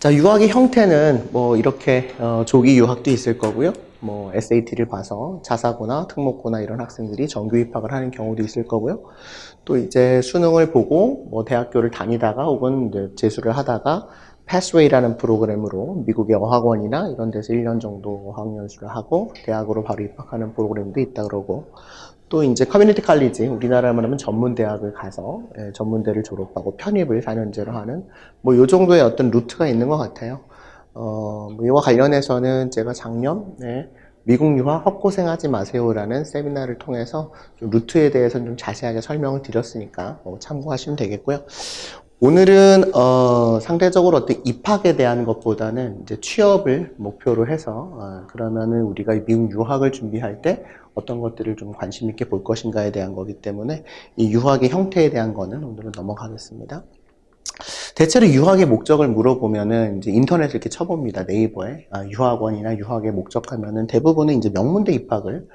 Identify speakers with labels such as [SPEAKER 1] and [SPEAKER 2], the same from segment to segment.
[SPEAKER 1] 자, 유학의 형태는 뭐 이렇게 조기 유학도 있을 거고요. 뭐 SAT를 봐서 자사고나 특목고나 이런 학생들이 정규 입학을 하는 경우도 있을 거고요. 또 이제 수능을 보고 뭐 대학교를 다니다가 혹은 이제 재수를 하다가 패스웨이라는 프로그램으로 미국의 어학원이나 이런 데서 1년 정도 어학연수를 하고 대학으로 바로 입학하는 프로그램도 있다 그러고, 또 이제 커뮤니티 칼리지, 우리나라만 하면 전문대학을 가서 전문대를 졸업하고 편입을 4년제로 하는 뭐 요 정도의 어떤 루트가 있는 것 같아요. 뭐 이와 관련해서는 제가 작년에 미국 유학 헛고생하지 마세요라는 세미나를 통해서 좀 루트에 대해서는 좀 자세하게 설명을 드렸으니까 참고하시면 되겠고요. 오늘은 상대적으로 어떤 입학에 대한 것보다는 이제 취업을 목표로 해서 그러면은 우리가 미국 유학을 준비할 때 어떤 것들을 좀 관심 있게 볼 것인가에 대한 거기 때문에 이 유학의 형태에 대한 거는 오늘은 넘어가겠습니다. 대체로 유학의 목적을 물어보면은 이제 인터넷을 이렇게 쳐봅니다. 네이버에 유학원이나 유학의 목적하면은 대부분은 이제 명문대 입학을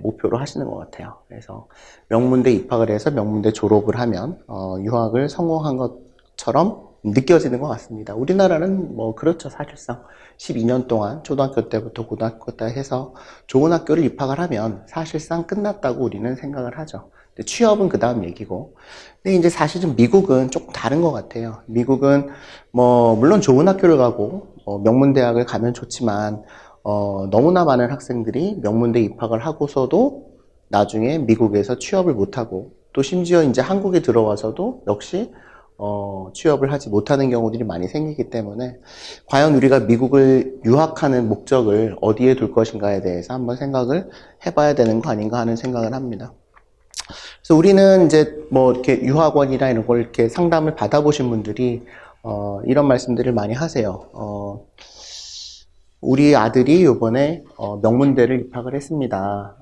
[SPEAKER 1] 목표로 하시는 것 같아요. 그래서 명문대 입학을 해서 명문대 졸업을 하면 유학을 성공한 것처럼 느껴지는 것 같습니다. 우리나라는 뭐 그렇죠. 사실상 12년 동안 초등학교 때부터 고등학교 때 해서 좋은 학교를 입학을 하면 사실상 끝났다고 우리는 생각을 하죠. 근데 취업은 그 다음 얘기고. 근데 이제 사실은 미국은 조금 다른 것 같아요. 미국은 뭐 물론 좋은 학교를 가고 명문대학을 가면 좋지만 너무나 많은 학생들이 명문대 입학을 하고서도 나중에 미국에서 취업을 못하고, 또 심지어 이제 한국에 들어와서도 역시 취업을 하지 못하는 경우들이 많이 생기기 때문에 과연 우리가 미국을 유학하는 목적을 어디에 둘 것인가에 대해서 한번 생각을 해봐야 되는 거 아닌가 하는 생각을 합니다. 그래서 우리는 이제 뭐 이렇게 유학원이나 이런 걸 이렇게 상담을 받아보신 분들이 이런 말씀들을 많이 하세요. 우리 아들이 요번에 명문대를 입학을 했습니다.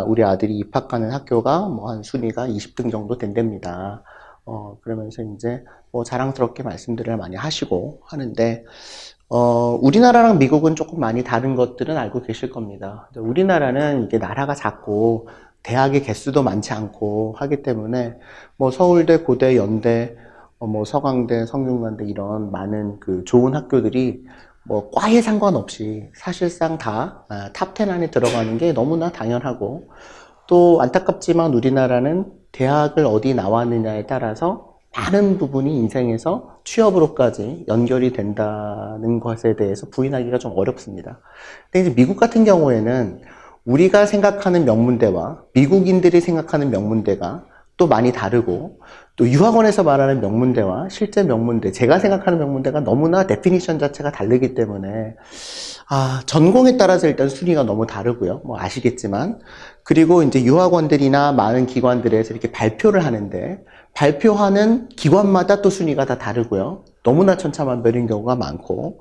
[SPEAKER 1] 우리 아들이 입학하는 학교가 뭐 한 순위가 20등 정도 된답니다. 그러면서 이제 뭐 자랑스럽게 말씀들을 많이 하시고 하는데, 우리나라랑 미국은 조금 많이 다른 것들은 알고 계실 겁니다. 우리나라는 이게 나라가 작고 대학의 개수도 많지 않고 하기 때문에 뭐 서울대, 고대, 연대, 뭐 서강대, 성균관대 이런 많은 그 좋은 학교들이 뭐 과에 상관없이 사실상 다 탑 10 안에 들어가는 게 너무나 당연하고, 또 안타깝지만 우리나라는 대학을 어디 나왔느냐에 따라서 많은 부분이 인생에서 취업으로까지 연결이 된다는 것에 대해서 부인하기가 좀 어렵습니다. 근데 이제 미국 같은 경우에는 우리가 생각하는 명문대와 미국인들이 생각하는 명문대가 또 많이 다르고, 또 유학원에서 말하는 명문대와 실제 명문대, 제가 생각하는 명문대가 너무나 데피니션 자체가 다르기 때문에 전공에 따라서 일단 순위가 너무 다르고요. 뭐 아시겠지만. 그리고 이제 유학원들이나 많은 기관들에서 이렇게 발표를 하는데 발표하는 기관마다 또 순위가 다 다르고요. 너무나 천차만별인 경우가 많고,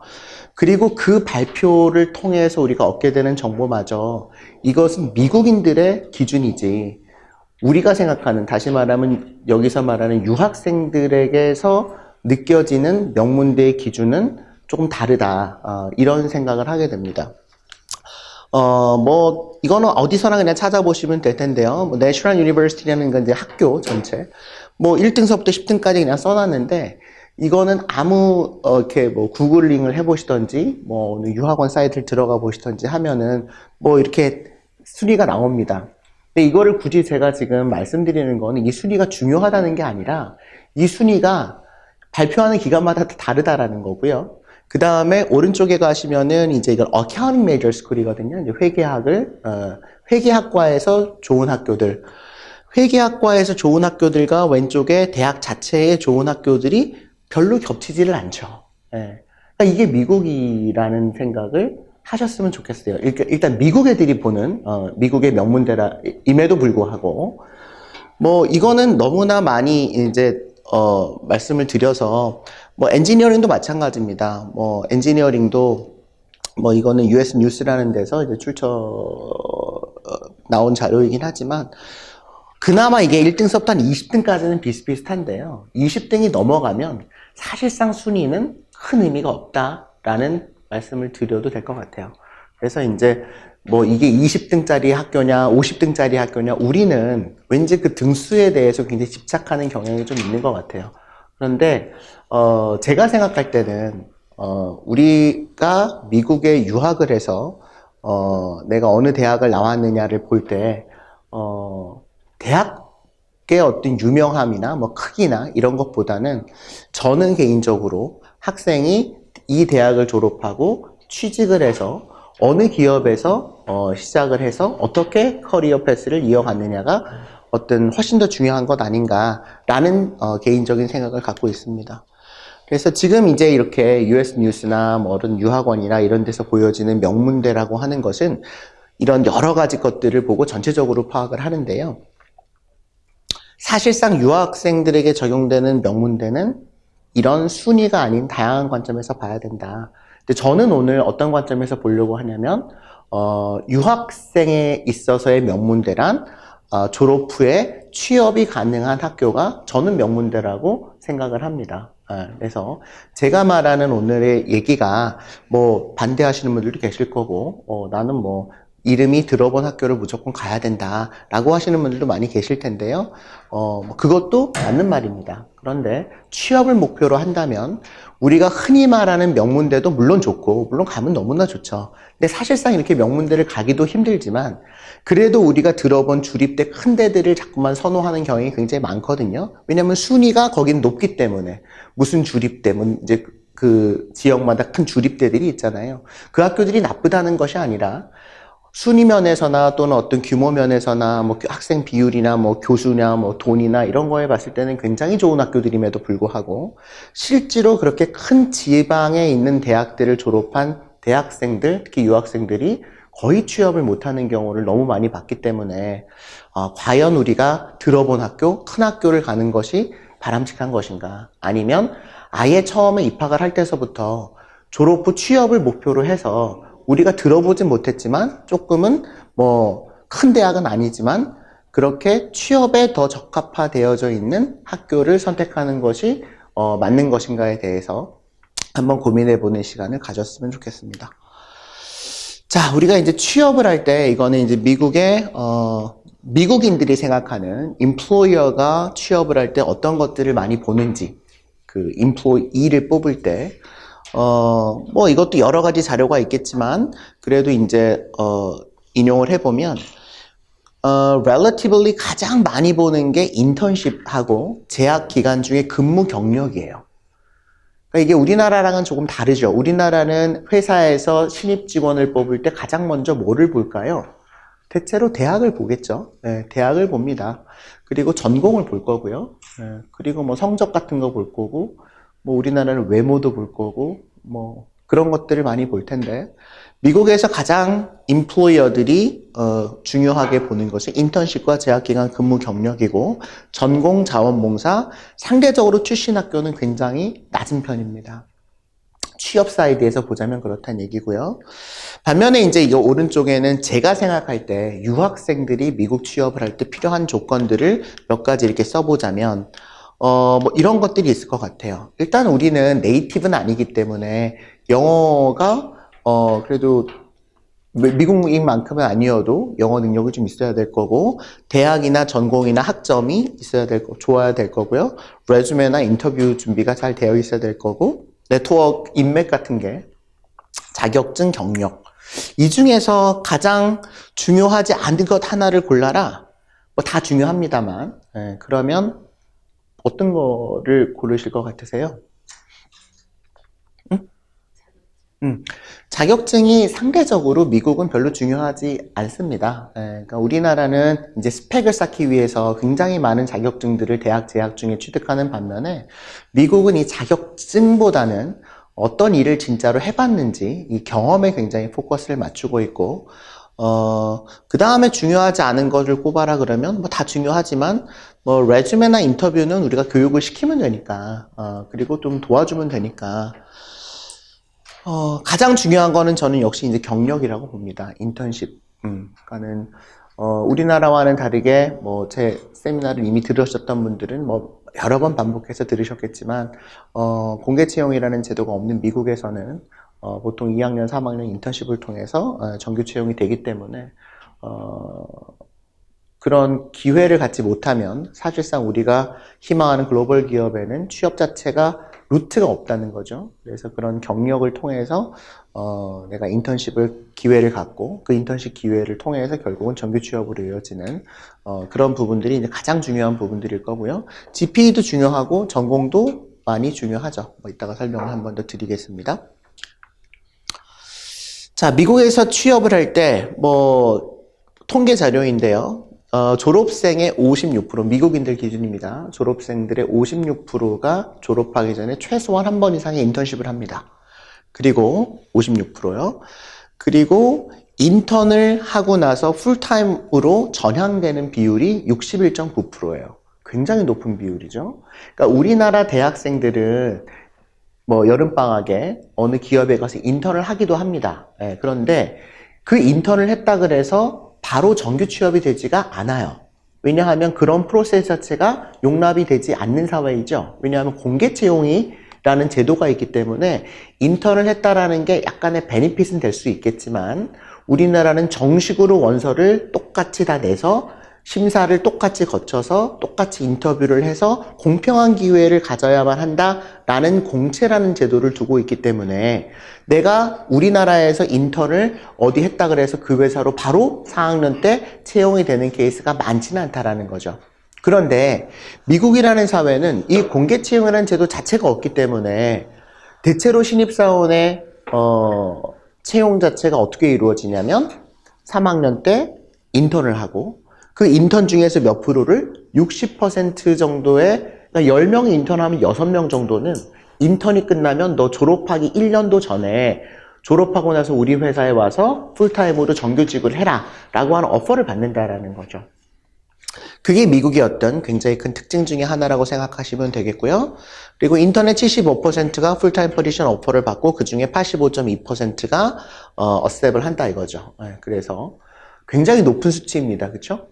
[SPEAKER 1] 그리고 그 발표를 통해서 우리가 얻게 되는 정보마저 이것은 미국인들의 기준이지 우리가 생각하는, 다시 말하면 여기서 말하는 유학생들에게서 느껴지는 명문대의 기준은 조금 다르다. 이런 생각을 하게 됩니다. 뭐 이거는 어디서나 그냥 찾아보시면 될 텐데요. 뭐 내셔널 유니버시티라는 건 이제 학교 전체 뭐 1등서부터 10등까지 그냥 써놨는데, 이거는 아무 이렇게 뭐 구글링을 해보시던지 뭐 어느 유학원 사이트를 들어가 보시던지 하면은 뭐 이렇게 순위가 나옵니다. 근데 이거를 굳이 제가 지금 말씀드리는 거는 이 순위가 중요하다는 게 아니라 이 순위가 발표하는 기관마다 다 다르다라는 거고요. 그 다음에 오른쪽에 가시면은 이제 이건 Accounting Major School이거든요. 이제 회계학과에서 좋은 학교들, 회계학과에서 좋은 학교들과 왼쪽에 대학 자체의 좋은 학교들이 별로 겹치지를 않죠. 예. 그러니까 이게 미국이라는 생각을 하셨으면 좋겠어요. 일단 미국 애들이 보는 미국의 명문대라임에도 불구하고, 뭐 이거는 너무나 많이 이제 말씀을 드려서, 뭐 엔지니어링도 마찬가지입니다. 뭐 엔지니어링도 뭐 이거는 US 뉴스라는 데서 이제 나온 자료이긴 하지만, 그나마 이게 1등서부터 한 20등까지는 비슷비슷한데요. 20등이 넘어가면 사실상 순위는 큰 의미가 없다라는 말씀을 드려도 될 것 같아요. 그래서 이제 뭐 이게 20등짜리 학교냐 50등짜리 학교냐, 우리는 왠지 그 등수에 대해서 굉장히 집착하는 경향이 좀 있는 것 같아요. 그런데 제가 생각할 때는 우리가 미국에 유학을 해서 내가 어느 대학을 나왔느냐를 볼 때 대학의 어떤 유명함이나 뭐 크기나 이런 것보다는 저는 개인적으로 학생이 이 대학을 졸업하고 취직을 해서 어느 기업에서 시작을 해서 어떻게 커리어 패스를 이어갔느냐가 어떤 훨씬 더 중요한 것 아닌가라는 개인적인 생각을 갖고 있습니다. 그래서 지금 이제 이렇게 US 뉴스나 뭐 어떤 유학원이나 이런 데서 보여지는 명문대라고 하는 것은 이런 여러 가지 것들을 보고 전체적으로 파악을 하는데요. 사실상 유학생들에게 적용되는 명문대는 이런 순위가 아닌 다양한 관점에서 봐야 된다. 근데 저는 오늘 어떤 관점에서 보려고 하냐면 유학생에 있어서의 명문대란 졸업 후에 취업이 가능한 학교가 저는 명문대라고 생각을 합니다. 그래서 제가 말하는 오늘의 얘기가 뭐 반대하시는 분들도 계실 거고 나는 뭐 이름이 들어본 학교를 무조건 가야 된다라고 하시는 분들도 많이 계실 텐데요. 그것도 맞는 말입니다. 그런데 취업을 목표로 한다면 우리가 흔히 말하는 명문대도 물론 좋고 물론 가면 너무나 좋죠. 근데 사실상 이렇게 명문대를 가기도 힘들지만 그래도 우리가 들어본 주립대 큰 데들을 자꾸만 선호하는 경향이 굉장히 많거든요. 왜냐하면 순위가 거긴 높기 때문에. 무슨 주립대, 이제 그 지역마다 큰 주립대들이 있잖아요. 그 학교들이 나쁘다는 것이 아니라 순위 면에서나 또는 어떤 규모 면에서나 뭐 학생 비율이나 뭐 교수냐 뭐 돈이나 이런 거에 봤을 때는 굉장히 좋은 학교들임에도 불구하고 실제로 그렇게 큰 지방에 있는 대학들을 졸업한 대학생들, 특히 유학생들이 거의 취업을 못하는 경우를 너무 많이 봤기 때문에 과연 우리가 들어본 학교, 큰 학교를 가는 것이 바람직한 것인가? 아니면 아예 처음에 입학을 할 때서부터 졸업 후 취업을 목표로 해서 우리가 들어보진 못했지만 조금은 뭐 큰 대학은 아니지만 그렇게 취업에 더 적합화되어져 있는 학교를 선택하는 것이 맞는 것인가에 대해서 한번 고민해보는 시간을 가졌으면 좋겠습니다. 자, 우리가 이제 취업을 할 때 이거는 이제 미국의 미국인들이 생각하는 employer가 취업을 할 때 어떤 것들을 많이 보는지 그 employee를 뽑을 때 뭐 이것도 여러 가지 자료가 있겠지만 그래도 이제 인용을 해보면 relatively 가장 많이 보는 게 인턴십하고 재학 기간 중에 근무 경력이에요. 그러니까 이게 우리나라랑은 조금 다르죠. 우리나라는 회사에서 신입 직원을 뽑을 때 가장 먼저 뭐를 볼까요? 대체로 대학을 보겠죠. 네, 대학을 봅니다. 그리고 전공을 볼 거고요. 네, 그리고 뭐 성적 같은 거 볼 거고, 뭐 우리나라는 외모도 볼 거고, 뭐 그런 것들을 많이 볼 텐데, 미국에서 가장 임플로이어들이 중요하게 보는 것이 인턴십과 재학기간 근무 경력이고, 전공 자원봉사, 상대적으로 출신 학교는 굉장히 낮은 편입니다. 취업 사이드에서 보자면 그렇다는 얘기고요. 반면에 이제 이 오른쪽에는 제가 생각할 때 유학생들이 미국 취업을 할 때 필요한 조건들을 몇 가지 이렇게 써보자면 뭐 이런 것들이 있을 것 같아요. 일단 우리는 네이티브는 아니기 때문에 영어가 그래도 미국인만큼은 아니어도 영어 능력이 좀 있어야 될 거고 대학이나 전공이나 학점이 있어야 될 거, 좋아야 될 거고요. 레주메나 인터뷰 준비가 잘 되어 있어야 될 거고 네트워크 인맥 같은 게 자격증 경력 이 중에서 가장 중요하지 않은 것 하나를 골라라. 뭐 다 중요합니다만 그러면 어떤 거를 고르실 것 같으세요? 자격증이 상대적으로 미국은 별로 중요하지 않습니다. 그러니까 우리나라는 이제 스펙을 쌓기 위해서 굉장히 많은 자격증들을 대학 재학 중에 취득하는 반면에 미국은 이 자격증보다는 어떤 일을 진짜로 해봤는지 이 경험에 굉장히 포커스를 맞추고 있고 그 다음에 중요하지 않은 것을 꼽아라 그러면 뭐 다 중요하지만 뭐 레주메나 인터뷰는 우리가 교육을 시키면 되니까 그리고 좀 도와주면 되니까 가장 중요한 거는 저는 역시 이제 경력이라고 봅니다. 인턴십. 그러니까는, 우리나라와는 다르게, 뭐, 제 세미나를 이미 들으셨던 분들은 뭐, 여러 번 반복해서 들으셨겠지만, 공개 채용이라는 제도가 없는 미국에서는, 보통 2학년, 3학년 인턴십을 통해서, 정규 채용이 되기 때문에, 그런 기회를 갖지 못하면 사실상 우리가 희망하는 글로벌 기업에는 취업 자체가 루트가 없다는 거죠. 그래서 그런 경력을 통해서 내가 인턴십을 기회를 갖고 그 인턴십 기회를 통해서 결국은 정규 취업으로 이어지는 그런 부분들이 이제 가장 중요한 부분들일 거고요. GPA도 중요하고 전공도 많이 중요하죠. 이따가 설명을 한 번 더 드리겠습니다. 자, 미국에서 취업을 할 때 통계 자료인데요. 졸업생의 56%, 미국인들 기준입니다. 졸업생들의 56%가 졸업하기 전에 최소한 한 번 이상의 인턴십을 합니다. 그리고 56%요. 그리고 인턴을 하고 나서 풀타임으로 전향되는 비율이 61.9%예요. 굉장히 높은 비율이죠. 그러니까 우리나라 대학생들은 여름방학에 어느 기업에 가서 인턴을 하기도 합니다. 그런데 그 인턴을 했다 그래서 바로 정규 취업이 되지가 않아요. 왜냐하면 그런 프로세스 자체가 용납이 되지 않는 사회이죠. 왜냐하면 공개 채용이라는 제도가 있기 때문에 인턴을 했다라는 게 약간의 베니핏은 될 수 있겠지만 우리나라는 정식으로 원서를 똑같이 다 내서 심사를 똑같이 거쳐서 똑같이 인터뷰를 해서 공평한 기회를 가져야만 한다라는 공채라는 제도를 두고 있기 때문에 내가 우리나라에서 인턴을 어디 했다 그래서 그 회사로 바로 4학년 때 채용이 되는 케이스가 많지는 않다라는 거죠. 그런데 미국이라는 사회는 이 공개 채용이라는 제도 자체가 없기 때문에 대체로 신입사원의 채용 자체가 어떻게 이루어지냐면 3학년 때 인턴을 하고 그 인턴 중에서 몇 프로를 60% 정도의, 그러니까 10명이 인턴하면 6명 정도는 인턴이 끝나면 너 졸업하기 1년도 전에 졸업하고 나서 우리 회사에 와서 풀타임으로 정규직을 해라 라고 하는 오퍼를 받는다라는 거죠. 그게 미국의 어떤 굉장히 큰 특징 중에 하나라고 생각하시면 되겠고요. 그리고 인턴의 75%가 풀타임 포지션 오퍼를 받고 그 중에 85.2%가 어셉을 한다 이거죠. 그래서 굉장히 높은 수치입니다. 그렇죠?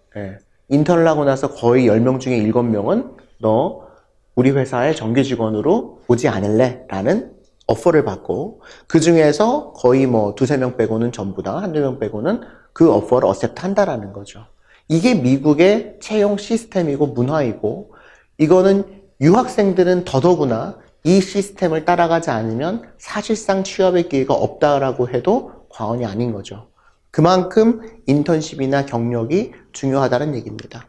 [SPEAKER 1] 인턴을 하고 나서 거의 10명 중에 7명은 너 우리 회사의 정규 직원으로 오지 않을래? 라는 오퍼를 받고 그 중에서 거의 두세 명 빼고는 전부 다 한두 명 빼고는 그 오퍼를 어셉트 한다라는 거죠. 이게 미국의 채용 시스템이고 문화이고 이거는 유학생들은 더더구나 이 시스템을 따라가지 않으면 사실상 취업의 기회가 없다라고 해도 과언이 아닌 거죠. 그만큼 인턴십이나 경력이 중요하다는 얘기입니다.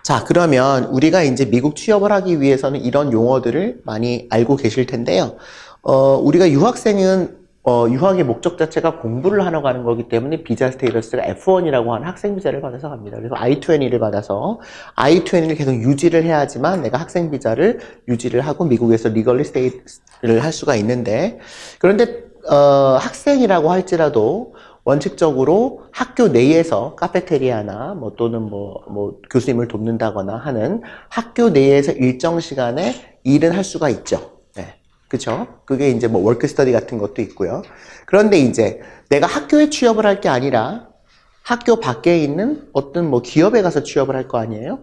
[SPEAKER 1] 자, 그러면 우리가 이제 미국 취업을 하기 위해서는 이런 용어들을 많이 알고 계실 텐데요. 우리가 유학생은 유학의 목적 자체가 공부를 하러 가는 거기 때문에 비자 스테이터스가 F1이라고 하는 학생 비자를 받아서 갑니다. 그래서 I-20를 받아서 I-20를 계속 유지를 해야지만 내가 학생 비자를 유지를 하고 미국에서 리걸리 스테이를 할 수가 있는데 그런데 학생이라고 할지라도 원칙적으로 학교 내에서 카페테리아나 또는 교수님을 돕는다거나 하는 학교 내에서 일정 시간에 일은 할 수가 있죠. 그쵸? 그게 이제 워크 스터디 같은 것도 있고요. 그런데 이제 내가 학교에 취업을 할 게 아니라 학교 밖에 있는 어떤 기업에 가서 취업을 할 거 아니에요?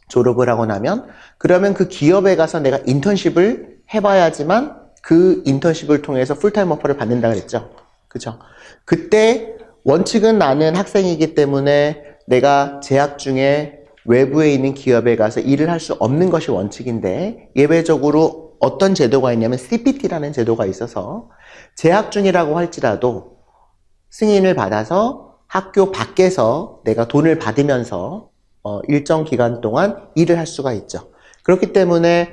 [SPEAKER 1] 졸업을 하고 나면 그러면 그 기업에 가서 내가 인턴십을 해봐야지만 그 인턴십을 통해서 풀타임 오퍼를 받는다 그랬죠. 그죠? 그때 원칙은 나는 학생이기 때문에 내가 재학 중에 외부에 있는 기업에 가서 일을 할 수 없는 것이 원칙인데 예외적으로 어떤 제도가 있냐면 CPT라는 제도가 있어서 재학 중이라고 할지라도 승인을 받아서 학교 밖에서 내가 돈을 받으면서 일정 기간 동안 일을 할 수가 있죠. 그렇기 때문에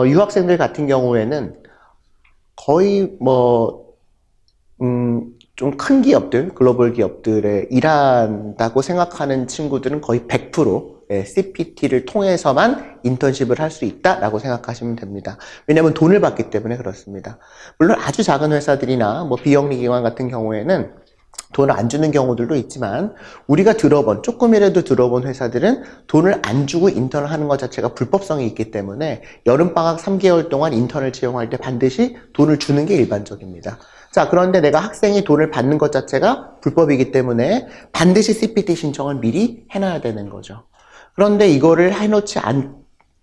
[SPEAKER 1] 유학생들 같은 경우에는 거의 좀 큰 기업들, 글로벌 기업들에 일한다고 생각하는 친구들은 거의 100% CPT를 통해서만 인턴십을 할 수 있다라고 생각하시면 됩니다. 왜냐하면 돈을 받기 때문에 그렇습니다. 물론 아주 작은 회사들이나 비영리 기관 같은 경우에는 돈을 안 주는 경우들도 있지만 우리가 조금이라도 들어본 회사들은 돈을 안 주고 인턴을 하는 것 자체가 불법성이 있기 때문에 여름방학 3개월 동안 인턴을 채용할 때 반드시 돈을 주는 게 일반적입니다. 자, 그런데 내가 학생이 돈을 받는 것 자체가 불법이기 때문에 반드시 CPT 신청을 미리 해놔야 되는 거죠. 그런데 이거를 해놓지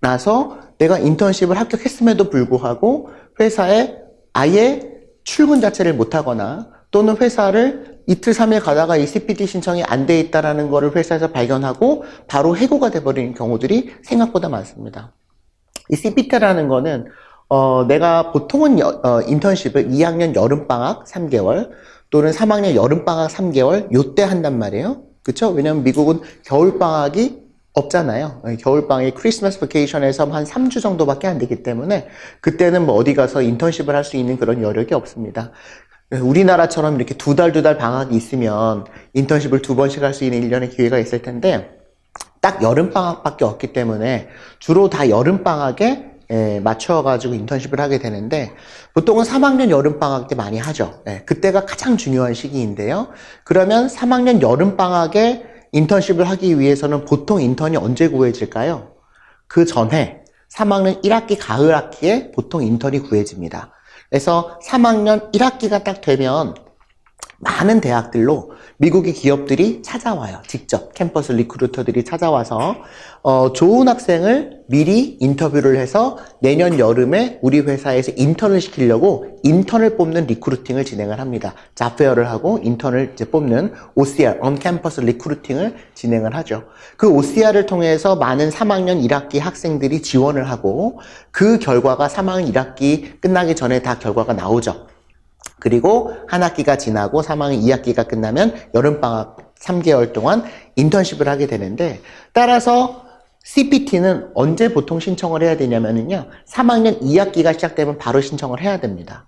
[SPEAKER 1] 않아서 내가 인턴십을 합격했음에도 불구하고 회사에 아예 출근 자체를 못하거나 또는 회사를 이틀, 3일 가다가 이 CPT 신청이 안 돼 있다라는 거를 회사에서 발견하고 바로 해고가 돼버리는 경우들이 생각보다 많습니다. 이 CPT라는 거는 내가 보통은 인턴십을 2학년 여름방학 3개월 또는 3학년 여름방학 3개월 요때 한단 말이에요. 그쵸? 왜냐면 미국은 겨울방학이 없잖아요. 겨울방학이 크리스마스 베케이션에서 한 3주 정도밖에 안 되기 때문에 그때는 뭐 어디 가서 인턴십을 할 수 있는 그런 여력이 없습니다. 우리나라처럼 이렇게 두 달 방학이 있으면 인턴십을 2번씩 할 수 있는 1년의 기회가 있을 텐데 딱 여름방학밖에 없기 때문에 주로 다 여름방학에 맞춰가지고 인턴십을 하게 되는데 보통은 3학년 여름방학 때 많이 하죠. 그때가 가장 중요한 시기인데요. 그러면 3학년 여름방학에 인턴십을 하기 위해서는 보통 인턴이 언제 구해질까요? 그 전에 3학년 1학기 가을 학기에 보통 인턴이 구해집니다. 그래서 3학년 1학기가 딱 되면 많은 대학들로 미국의 기업들이 찾아와요. 직접 캠퍼스 리크루터들이 찾아와서 좋은 학생을 미리 인터뷰를 해서 내년 여름에 우리 회사에서 인턴을 시키려고 인턴을 뽑는 리크루팅을 진행을 합니다. 잡페어를 하고 인턴을 이제 뽑는 OCR, On-Campus Recruiting을 진행을 하죠. 그 OCR을 통해서 많은 3학년 1학기 학생들이 지원을 하고 그 결과가 3학년 1학기 끝나기 전에 다 결과가 나오죠. 그리고 한 학기가 지나고 3학년 2학기가 끝나면 여름방학 3개월 동안 인턴십을 하게 되는데 따라서 CPT는 언제 보통 신청을 해야 되냐면요 3학년 2학기가 시작되면 바로 신청을 해야 됩니다.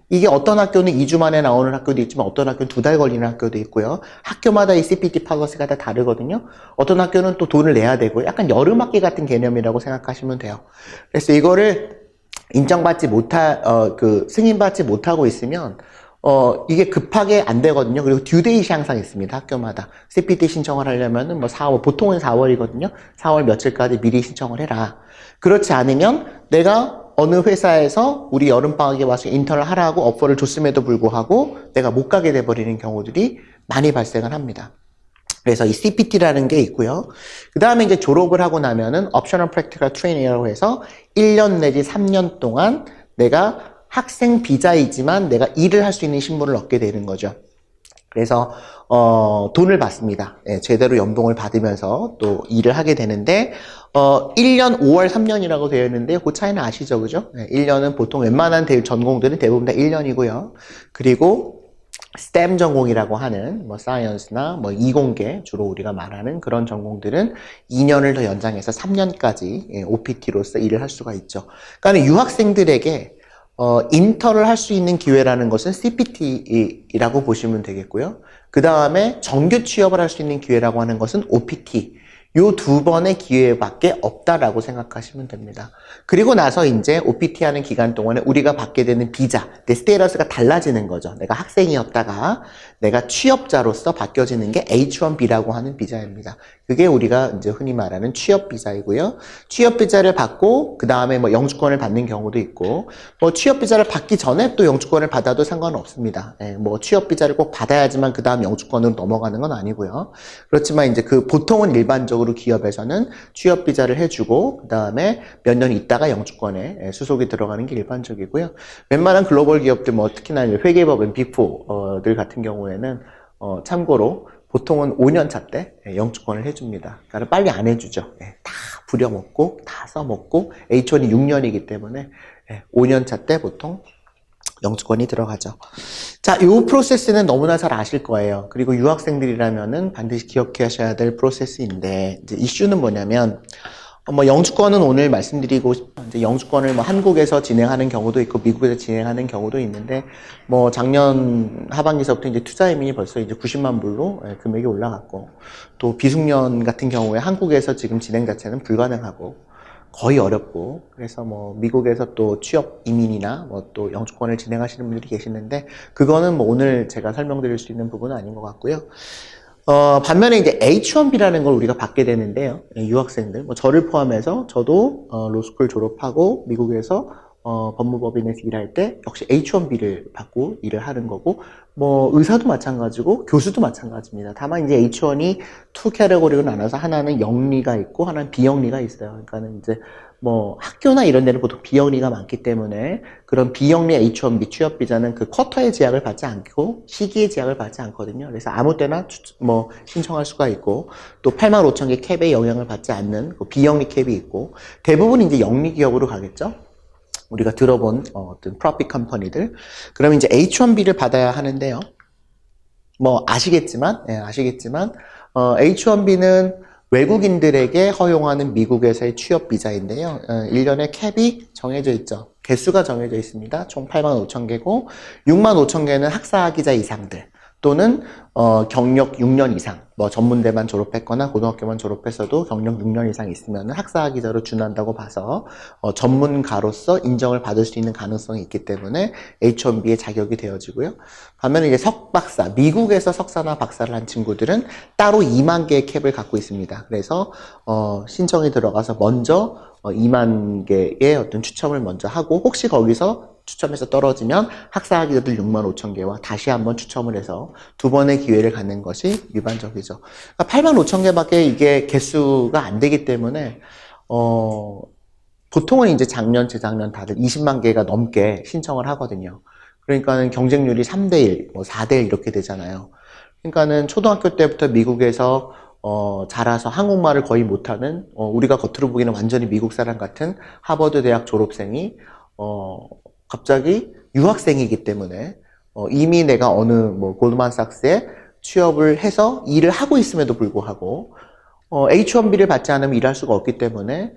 [SPEAKER 1] 이게 어떤 학교는 2주 만에 나오는 학교도 있지만 어떤 학교는 2달 걸리는 학교도 있고요. 학교마다 이 CPT policy가 다 다르거든요. 어떤 학교는 또 돈을 내야 되고 약간 여름학기 같은 개념이라고 생각하시면 돼요. 그래서 이거를 인정받지 승인받지 못하고 있으면, 이게 급하게 안 되거든요. 그리고 듀데이시 항상 있습니다. 학교마다. CPT 신청을 하려면은 뭐 4월, 보통은 4월이거든요. 4월 며칠까지 미리 신청을 해라. 그렇지 않으면 내가 어느 회사에서 우리 여름방학에 와서 인턴을 하라고 오퍼를 줬음에도 불구하고 내가 못 가게 돼버리는 경우들이 많이 발생을 합니다. 그래서 이 CPT라는 게 있고요. 그 다음에 이제 졸업을 하고 나면은 Optional Practical Training이라고 해서 1년 내지 3년 동안 내가 학생 비자이지만 내가 일을 할 수 있는 신분을 얻게 되는 거죠. 그래서 돈을 받습니다. 제대로 연봉을 받으면서 또 일을 하게 되는데 1년 5월 3년이라고 되어 있는데 그 차이는 아시죠? 그죠? 1년은 보통 웬만한 전공들은 대부분 다 1년이고요. 그리고 STEM 전공이라고 하는 뭐 사이언스나 뭐 이공계 주로 우리가 말하는 그런 전공들은 2년을 더 연장해서 3년까지 OPT로서 일을 할 수가 있죠. 그러니까 유학생들에게 인턴을 할 수 있는 기회라는 것은 CPT라고 보시면 되겠고요. 그 다음에 정규 취업을 할 수 있는 기회라고 하는 것은 OPT. 요 두 번의 기회밖에 없다라고 생각하시면 됩니다. 그리고 나서 이제 OPT 하는 기간 동안에 우리가 받게 되는 비자, 내 스테이터스가 달라지는 거죠. 내가 학생이었다가 내가 취업자로서 바뀌어지는 게 H1B라고 하는 비자입니다. 그게 우리가 이제 흔히 말하는 취업 비자이고요. 취업 비자를 받고 그 다음에 뭐 영주권을 받는 경우도 있고, 뭐 취업 비자를 받기 전에 또 영주권을 받아도 상관은 없습니다. 뭐 취업 비자를 꼭 받아야지만 그 다음 영주권으로 넘어가는 건 아니고요. 그렇지만 이제 그 보통은 일반적으로 기업에서는 취업 비자를 해주고 그 다음에 몇 년 있다가 영주권에 수속이 들어가는 게 일반적이고요. 웬만한 글로벌 기업들 뭐 특히나 회계법인 빅4들 같은 경우에는 참고로 보통은 5년 차 때 영주권을 해줍니다. 그러니까 빨리 안 해주죠. 다 부려먹고 다 써먹고 H1이 6년이기 때문에 5년 차 때 보통 영주권이 들어가죠. 자, 이 프로세스는 너무나 잘 아실 거예요. 그리고 유학생들이라면은 반드시 기억하셔야 될 프로세스인데, 이제 이슈는 뭐냐면, 뭐 영주권은 오늘 말씀드리고 이제 영주권을 뭐 한국에서 진행하는 경우도 있고 미국에서 진행하는 경우도 있는데, 뭐 작년 하반기서부터 이제 투자 이민이 벌써 이제 90만 불로 금액이 올라갔고, 또 비숙련 같은 경우에 한국에서 지금 진행 자체는 불가능하고 거의 어렵고, 그래서 뭐 미국에서 또 취업 이민이나 뭐 또 영주권을 진행하시는 분들이 계시는데, 그거는 뭐 오늘 제가 설명드릴 수 있는 부분은 아닌 것 같고요. 반면에 이제 H1B라는 걸 우리가 받게 되는데요. 유학생들, 뭐 저를 포함해서 저도 로스쿨 졸업하고 미국에서 법무법인에서 일할 때 역시 H1B를 받고 일을 하는 거고, 뭐 의사도 마찬가지고 교수도 마찬가지입니다. 다만 이제 H1이 투 캐테고리로 나눠서 하나는 영리가 있고 하나는 비영리가 있어요. 그러니까는 이제 뭐 학교나 이런 데는 보통 비영리가 많기 때문에 그런 비영리 H1B 취업 비자는 그 쿼터의 제약을 받지 않고 시기의 제약을 받지 않거든요. 그래서 아무 때나 뭐 신청할 수가 있고, 또 85,000개 캡의 영향을 받지 않는 그 비영리 캡이 있고, 대부분 이제 영리 기업으로 가겠죠. 우리가 들어본 어떤 프로핏 컴퍼니들. 그럼 이제 H1B를 받아야 하는데요. 뭐 아시겠지만 H1B는 외국인들에게 허용하는 미국에서의 취업 비자인데요. 1년에 캡이 정해져 있죠. 개수가 정해져 있습니다. 총 85,000개고 65,000개는 학사학위자 이상들 또는 경력 6년 이상, 뭐 전문대만 졸업했거나 고등학교만 졸업했어도 경력 6년 이상 있으면 학사학위자로 준한다고 봐서 전문가로서 인정을 받을 수 있는 가능성이 있기 때문에 H1B의 자격이 되어지고요. 반면에 이제 석박사, 미국에서 석사나 박사를 한 친구들은 따로 2만 개의 캡을 갖고 있습니다. 그래서 신청이 들어가서 먼저 2만 개의 어떤 추첨을 먼저 하고, 혹시 거기서 추첨해서 떨어지면 학사학위자들 65,000개와 다시 한번 추첨을 해서 두 번의 기회를 갖는 것이 일반적이죠. 그러니까 85,000개밖에 이게 개수가 안 되기 때문에 보통은 이제 작년, 재작년 다들 20만 개가 넘게 신청을 하거든요. 그러니까는 경쟁률이 3대1, 뭐 4대1 이렇게 되잖아요. 그러니까는 초등학교 때부터 미국에서 자라서 한국말을 거의 못하는, 우리가 겉으로 보기에는 완전히 미국 사람 같은 하버드 대학 졸업생이 갑자기 유학생이기 때문에 이미 내가 어느 뭐 골드만삭스에 취업을 해서 일을 하고 있음에도 불구하고 H1B를 받지 않으면 일할 수가 없기 때문에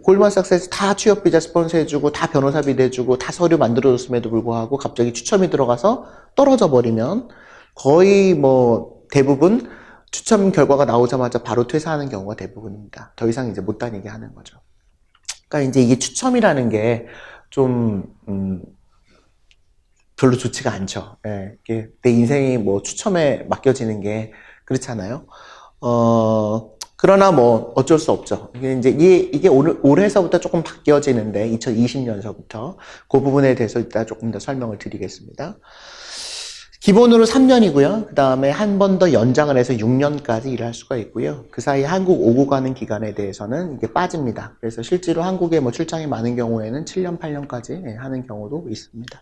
[SPEAKER 1] 골드만삭스에서 다 취업 비자 스폰서 해주고 다 변호사비 내주고 다 서류 만들어줬음에도 불구하고 갑자기 추첨이 들어가서 떨어져 버리면 거의 뭐 대부분 추첨 결과가 나오자마자 바로 퇴사하는 경우가 대부분입니다. 더 이상 이제 못 다니게 하는 거죠. 그러니까 이제 이게 추첨이라는 게 좀 별로 좋지가 않죠. 예, 이게 내 인생이 뭐 추첨에 맡겨지는 게 그렇잖아요. 그러나 뭐 어쩔 수 없죠. 이게 올해서부터 조금 바뀌어지는데 2020년서부터 그 부분에 대해서 이따 조금 더 설명을 드리겠습니다. 기본으로 3년이고요. 그 다음에 한 번 더 연장을 해서 6년까지 일할 수가 있고요. 그 사이 한국 오고 가는 기간에 대해서는 이게 빠집니다. 그래서 실제로 한국에 뭐 출장이 많은 경우에는 7년, 8년까지 하는 경우도 있습니다.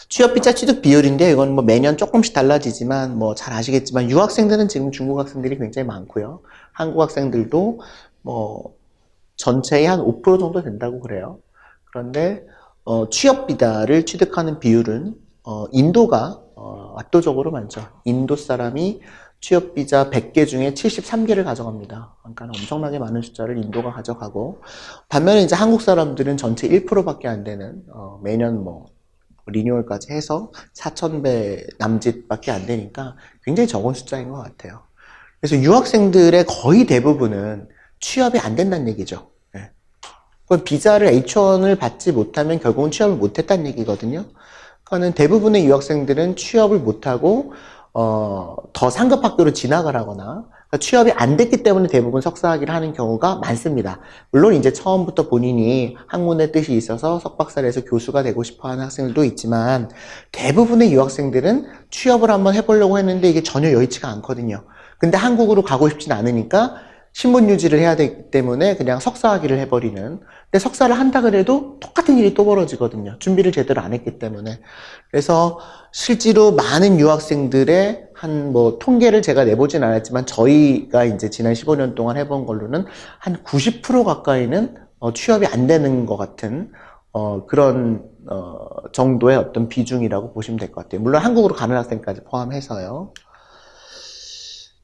[SPEAKER 1] 취업비자 취득 비율인데 이건 뭐 매년 조금씩 달라지지만 뭐 잘 아시겠지만 유학생들은 지금 중국 학생들이 굉장히 많고요. 한국 학생들도 뭐 전체의 한 5% 정도 된다고 그래요. 그런데 취업비자를 취득하는 비율은 인도가 압도적으로 많죠. 인도 사람이 취업비자 100개 중에 73개를 가져갑니다. 그러니까 엄청나게 많은 숫자를 인도가 가져가고, 반면에 이제 한국 사람들은 전체 1%밖에 안 되는 매년 뭐 리뉴얼까지 해서 4,000배 남짓밖에 안 되니까 굉장히 적은 숫자인 것 같아요. 그래서 유학생들의 거의 대부분은 취업이 안 된다는 얘기죠. 네. 비자를 H1을 받지 못하면 결국은 취업을 못했다는 얘기거든요. 그러니까 대부분의 유학생들은 취업을 못하고 더 상급 학교로 진학을 하거나, 그러니까 취업이 안 됐기 때문에 대부분 석사학위를 하는 경우가 많습니다. 물론 이제 처음부터 본인이 학문의 뜻이 있어서 석박사를 해서 교수가 되고 싶어 하는 학생들도 있지만, 대부분의 유학생들은 취업을 한번 해보려고 했는데 이게 전혀 여의치가 않거든요. 근데 한국으로 가고 싶진 않으니까 신분 유지를 해야 되기 때문에 그냥 석사학위를 해버리는. 근데 석사를 한다 그래도 똑같은 일이 또 벌어지거든요. 준비를 제대로 안 했기 때문에. 그래서 실제로 많은 유학생들의 한 뭐 통계를 제가 내보진 않았지만 저희가 이제 지난 15년 동안 해본 걸로는 한 90% 가까이는 취업이 안 되는 것 같은 그런 정도의 어떤 비중이라고 보시면 될 것 같아요. 물론 한국으로 가는 학생까지 포함해서요.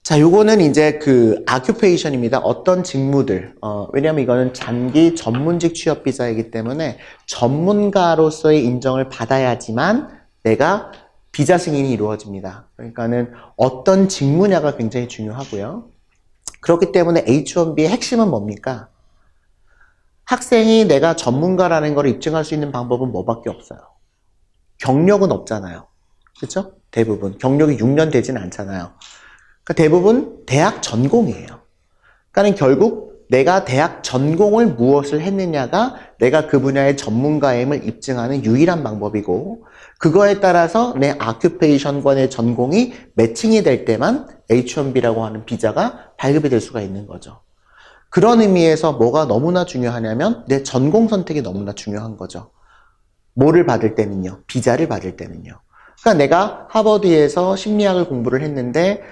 [SPEAKER 1] 자, 요거는 이제 그 occupation입니다. 어떤 직무들. 왜냐면 이거는 장기 전문직 취업 비자이기 때문에 전문가로서의 인정을 받아야지만 내가 비자 승인이 이루어집니다. 그러니까는 어떤 직무냐가 굉장히 중요하고요. 그렇기 때문에 H1B의 핵심은 뭡니까? 학생이 내가 전문가라는 걸 입증할 수 있는 방법은 뭐밖에 없어요. 경력은 없잖아요. 그렇죠? 대부분 경력이 6년 되진 않잖아요. 그러니까 대부분 대학 전공이에요. 그러니까 결국 내가 대학 전공을 무엇을 했느냐가 내가 그 분야의 전문가임을 입증하는 유일한 방법이고, 그거에 따라서 내 아큐페이션과 내 전공이 매칭이 될 때만 H1B라고 하는 비자가 발급이 될 수가 있는 거죠. 그런 의미에서 뭐가 너무나 중요하냐면 내 전공 선택이 너무나 중요한 거죠. 뭐를 받을 때는요? 비자를 받을 때는요. 그러니까 내가 하버드에서 심리학을 공부를 했는데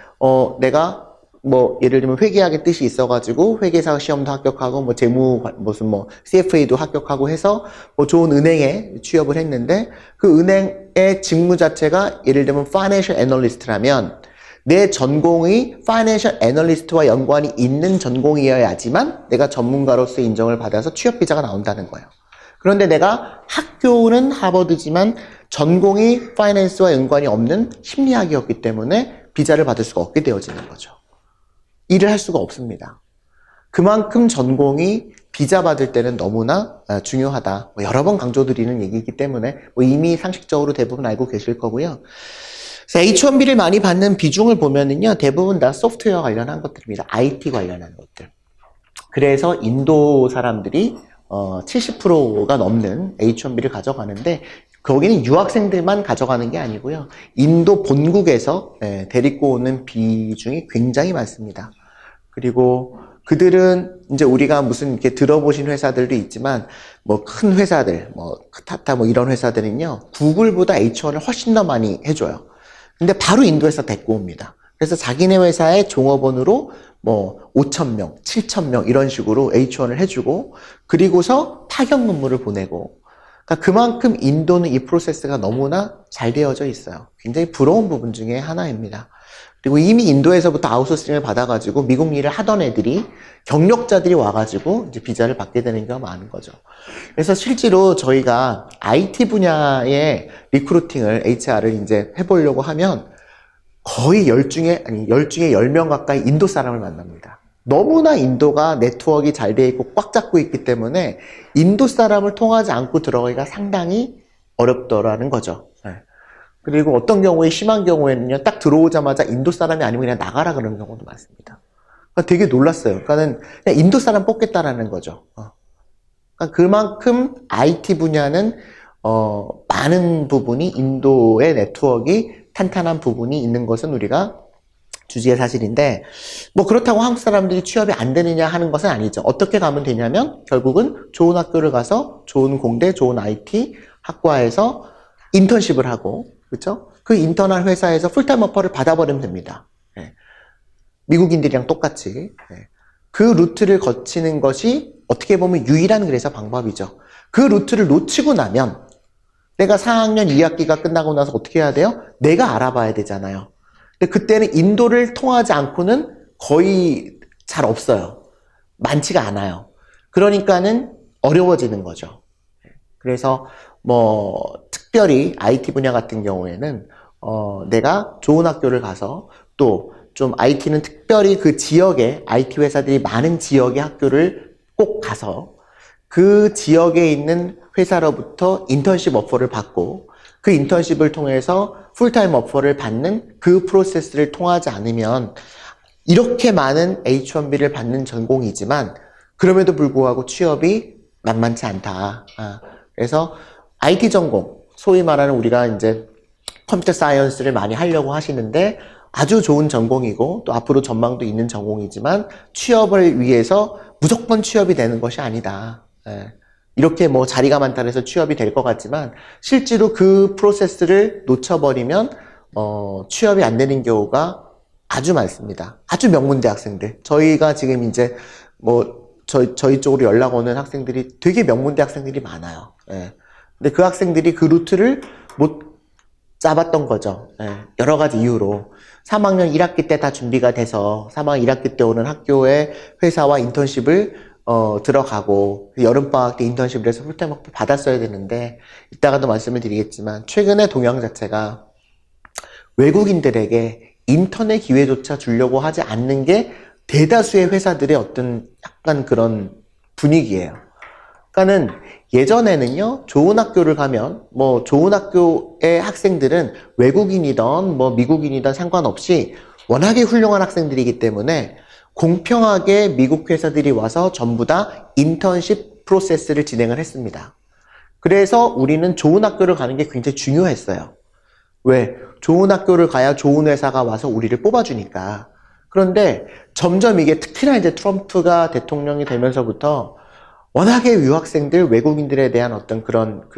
[SPEAKER 1] 내가 뭐 예를 들면 회계학의 뜻이 있어가지고 회계사 시험도 합격하고 뭐 재무 무슨 뭐 CFA도 합격하고 해서 뭐 좋은 은행에 취업을 했는데 그 은행의 직무 자체가 예를 들면 Financial Analyst라면 내 전공이 Financial Analyst와 연관이 있는 전공이어야지만 내가 전문가로서 인정을 받아서 취업 비자가 나온다는 거예요. 그런데 내가 학교는 하버드지만 전공이 파이낸스와 연관이 없는 심리학이었기 때문에 비자를 받을 수가 없게 되어지는 거죠. 일을 할 수가 없습니다. 그만큼 전공이 비자 받을 때는 너무나 중요하다. 여러 번 강조드리는 얘기이기 때문에 이미 상식적으로 대부분 알고 계실 거고요. H1B를 많이 받는 비중을 보면은요, 대부분 다 소프트웨어 관련한 것들입니다. IT 관련한 것들. 그래서 인도 사람들이 70%가 넘는 H1B를 가져가는데 거기는 유학생들만 가져가는 게 아니고요. 인도 본국에서 데리고 오는 비중이 굉장히 많습니다. 그리고 그들은 이제 우리가 무슨 이렇게 들어보신 회사들도 있지만 뭐 큰 회사들, 뭐 타타 뭐 이런 회사들은요. 구글보다 H1을 훨씬 더 많이 해줘요. 근데 바로 인도에서 데리고 옵니다. 그래서 자기네 회사의 종업원으로 뭐 5,000명, 7,000명 이런 식으로 H1을 해주고 그리고서 파견 근무를 보내고 그러니까 그만큼 인도는 이 프로세스가 너무나 잘 되어져 있어요. 굉장히 부러운 부분 중에 하나입니다. 그리고 이미 인도에서부터 아웃소싱을 받아가지고 미국 일을 하던 애들이 경력자들이 와가지고 이제 비자를 받게 되는 경우가 많은 거죠. 그래서 실제로 저희가 IT 분야의 리크루팅을 HR을 이제 해보려고 하면 거의 10중에 10명 가까이 인도 사람을 만납니다. 너무나 인도가 네트워크가 잘 돼 있고 꽉 잡고 있기 때문에 인도 사람을 통하지 않고 들어가기가 상당히 어렵더라는 거죠. 그리고 어떤 경우에 심한 경우에는요, 딱 들어오자마자 인도 사람이 아니면 그냥 나가라 그러는 경우도 많습니다. 그러니까 되게 놀랐어요. 그러니까는 그냥 인도 사람 뽑겠다라는 거죠. 그러니까 그만큼 IT 분야는 많은 부분이 인도의 네트워크가 탄탄한 부분이 있는 것은 우리가 주지의 사실인데 뭐 그렇다고 한국 사람들이 취업이 안 되느냐 하는 것은 아니죠. 어떻게 가면 되냐면 결국은 좋은 학교를 가서 좋은 공대, 좋은 IT 학과에서 인턴십을 하고 그렇죠? 그 인턴한 회사에서 풀타임 오퍼를 받아버리면 됩니다. 미국인들이랑 똑같이 그 루트를 거치는 것이 어떻게 보면 유일한 그래서 방법이죠. 그 루트를 놓치고 나면 내가 4학년 2학기가 끝나고 나서 어떻게 해야 돼요? 내가 알아봐야 되잖아요. 근데 그때는 인도를 통하지 않고는 거의 잘 없어요. 많지가 않아요. 그러니까는 어려워지는 거죠. 그래서 뭐 특별히 IT 분야 같은 경우에는 내가 좋은 학교를 가서 또 좀 IT는 특별히 그 지역에 IT 회사들이 많은 지역의 학교를 꼭 가서 그 지역에 있는 회사로부터 인턴십 오퍼를 받고 그 인턴십을 통해서 풀타임 오퍼를 받는 그 프로세스를 통하지 않으면 이렇게 많은 H1B를 받는 전공이지만 그럼에도 불구하고 취업이 만만치 않다. 그래서 IT 전공, 소위 말하는 우리가 이제 컴퓨터 사이언스를 많이 하려고 하시는데 아주 좋은 전공이고 또 앞으로 전망도 있는 전공이지만 취업을 위해서 무조건 취업이 되는 것이 아니다. 이렇게 뭐 자리가 많다 해서 취업이 될 것 같지만 실제로 그 프로세스를 놓쳐버리면 취업이 안 되는 경우가 아주 많습니다. 아주 명문대 학생들. 저희가 지금 이제 뭐 저희 쪽으로 연락 오는 학생들이 되게 명문대 학생들이 많아요. 근데 그 학생들이 그 루트를 못 잡았던 거죠. 여러 가지 이유로. 3학년 1학기 때 다 준비가 돼서 3학년 1학기 때 오는 학교에 회사와 인턴십을 들어가고 여름방학 때 인턴십을 해서 풀타임 학부 받았어야 되는데 이따가도 말씀을 드리겠지만 최근에 동향 자체가 외국인들에게 인턴의 기회조차 주려고 하지 않는 게 대다수의 회사들의 어떤 약간 그런 분위기예요. 그러니까는 예전에는요, 좋은 학교를 가면, 뭐, 좋은 학교의 학생들은 외국인이든, 뭐, 미국인이든 상관없이 워낙에 훌륭한 학생들이기 때문에, 공평하게 미국 회사들이 와서 전부 다 인턴십 프로세스를 진행을 했습니다. 그래서 우리는 좋은 학교를 가는 게 굉장히 중요했어요. 왜? 좋은 학교를 가야 좋은 회사가 와서 우리를 뽑아주니까. 그런데 점점 이게 특히나 이제 트럼프가 대통령이 되면서부터 워낙에 유학생들, 외국인들에 대한 어떤 그런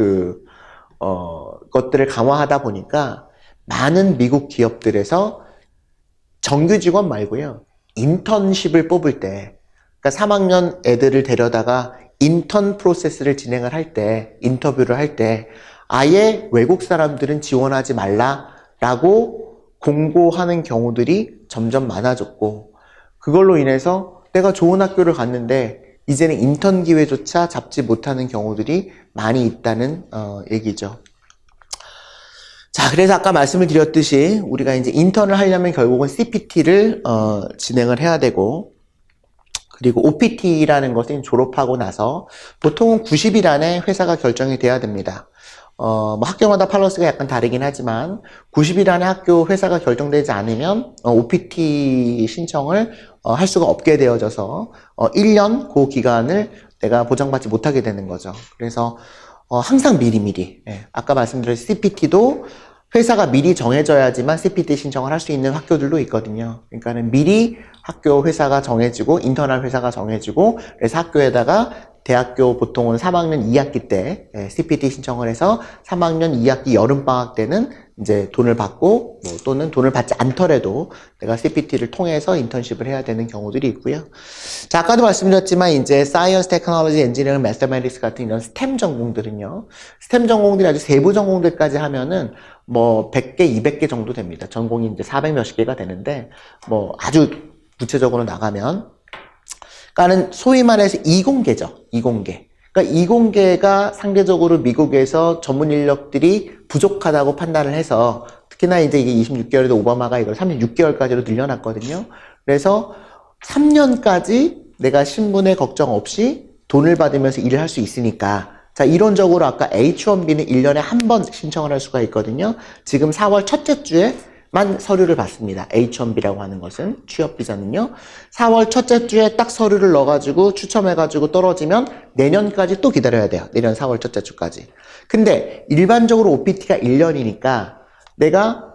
[SPEAKER 1] 것들을 강화하다 보니까 많은 미국 기업들에서 정규 직원 말고요. 인턴십을 뽑을 때, 그러니까 3학년 애들을 데려다가 인턴 프로세스를 진행을 할 때, 인터뷰를 할 때, 아예 외국 사람들은 지원하지 말라라고 공고하는 경우들이 점점 많아졌고, 그걸로 인해서 내가 좋은 학교를 갔는데, 이제는 인턴 기회조차 잡지 못하는 경우들이 많이 있다는 얘기죠. 자, 그래서 아까 말씀을 드렸듯이 우리가 이제 인턴을 하려면 결국은 CPT를 진행을 해야 되고, 그리고 OPT라는 것은 졸업하고 나서 보통은 90일 안에 회사가 결정이 돼야 됩니다. 뭐 학교마다 팔러스가 약간 다르긴 하지만 90일 안에 학교 회사가 결정되지 않으면 OPT 신청을 할 수가 없게 되어져서 1년 그 기간을 내가 보장받지 못하게 되는 거죠. 그래서 항상 미리미리, 아까 말씀드린 CPT도 회사가 미리 정해져야지만 CPT 신청을 할 수 있는 학교들도 있거든요. 그러니까는 미리 학교 회사가 정해지고 인턴할 회사가 정해지고 그래서 학교에다가 대학교 보통은 3학년 2학기 때 CPT 신청을 해서 3학년 2학기 여름방학 때는 이제 돈을 받고 뭐 또는 돈을 받지 않더라도 내가 CPT를 통해서 인턴십을 해야 되는 경우들이 있고요. 자, 아까도 말씀드렸지만 이제 Science, Technology, Engineering, Mathematics 같은 이런 STEM 전공들은요. STEM 전공들이 아주 세부 전공들까지 하면은 뭐 100개, 200개 정도 됩니다. 전공이 이제 400 몇십 개가 되는데 뭐 아주 구체적으로 나가면 그러니까는 소위 말해서 이공계죠. 이공계. 그러니까 이공계가 상대적으로 미국에서 전문 인력들이 부족하다고 판단을 해서 특히나 이제 이게 26개월에도 오바마가 이걸 36개월까지로 늘려놨거든요. 그래서 3년까지 내가 신분에 걱정 없이 돈을 받으면서 일을 할 수 있으니까 자, 이론적으로 아까 H1B는 1년에 한 번 신청을 할 수가 있거든요. 지금 4월 첫째 주에만 서류를 받습니다. H1B라고 하는 것은 취업비자는요. 4월 첫째 주에 딱 서류를 넣어가지고 추첨해가지고 떨어지면 내년까지 또 기다려야 돼요. 내년 4월 첫째 주까지. 근데 일반적으로 OPT가 1년이니까 내가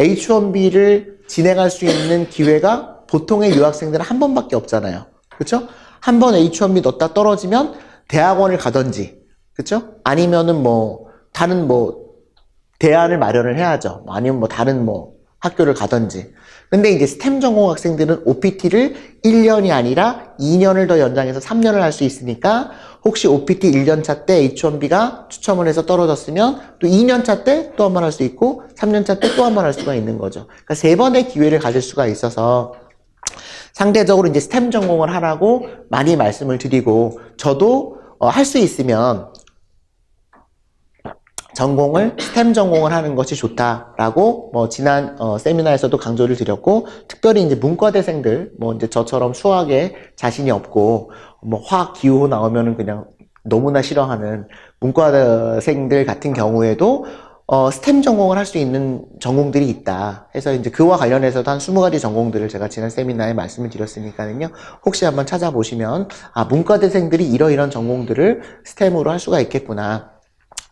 [SPEAKER 1] H1B를 진행할 수 있는 기회가 보통의 유학생들은 한 번밖에 없잖아요. 그렇죠? 한 번 H1B 넣었다 떨어지면 대학원을 가든지 그쵸? 아니면은 뭐, 다른 뭐, 대안을 마련을 해야죠. 아니면 뭐, 다른 뭐, 학교를 가든지. 근데 이제 스템 전공 학생들은 OPT를 1년이 아니라 2년을 더 연장해서 3년을 할 수 있으니까, 혹시 OPT 1년차 때 H1B가 추첨을 해서 떨어졌으면, 또 2년차 때 또 한 번 할 수 있고, 3년차 때 또 한 번 할 수가 있는 거죠. 그러니까 3번의 기회를 가질 수가 있어서, 상대적으로 이제 스템 전공을 하라고 많이 말씀을 드리고, 저도 할 수 있으면, 전공을 스템 전공을 하는 것이 좋다라고 뭐 지난 세미나에서도 강조를 드렸고 특별히 이제 문과대생들 뭐 이제 저처럼 수학에 자신이 없고 뭐 화학 기후 나오면은 그냥 너무나 싫어하는 문과생들 같은 경우에도 스템 전공을 할 수 있는 전공들이 있다 해서 이제 그와 관련해서도 한 20가지 전공들을 제가 지난 세미나에 말씀을 드렸으니까는요 혹시 한번 찾아보시면 아 문과대생들이 이러이런 전공들을 스템으로 할 수가 있겠구나.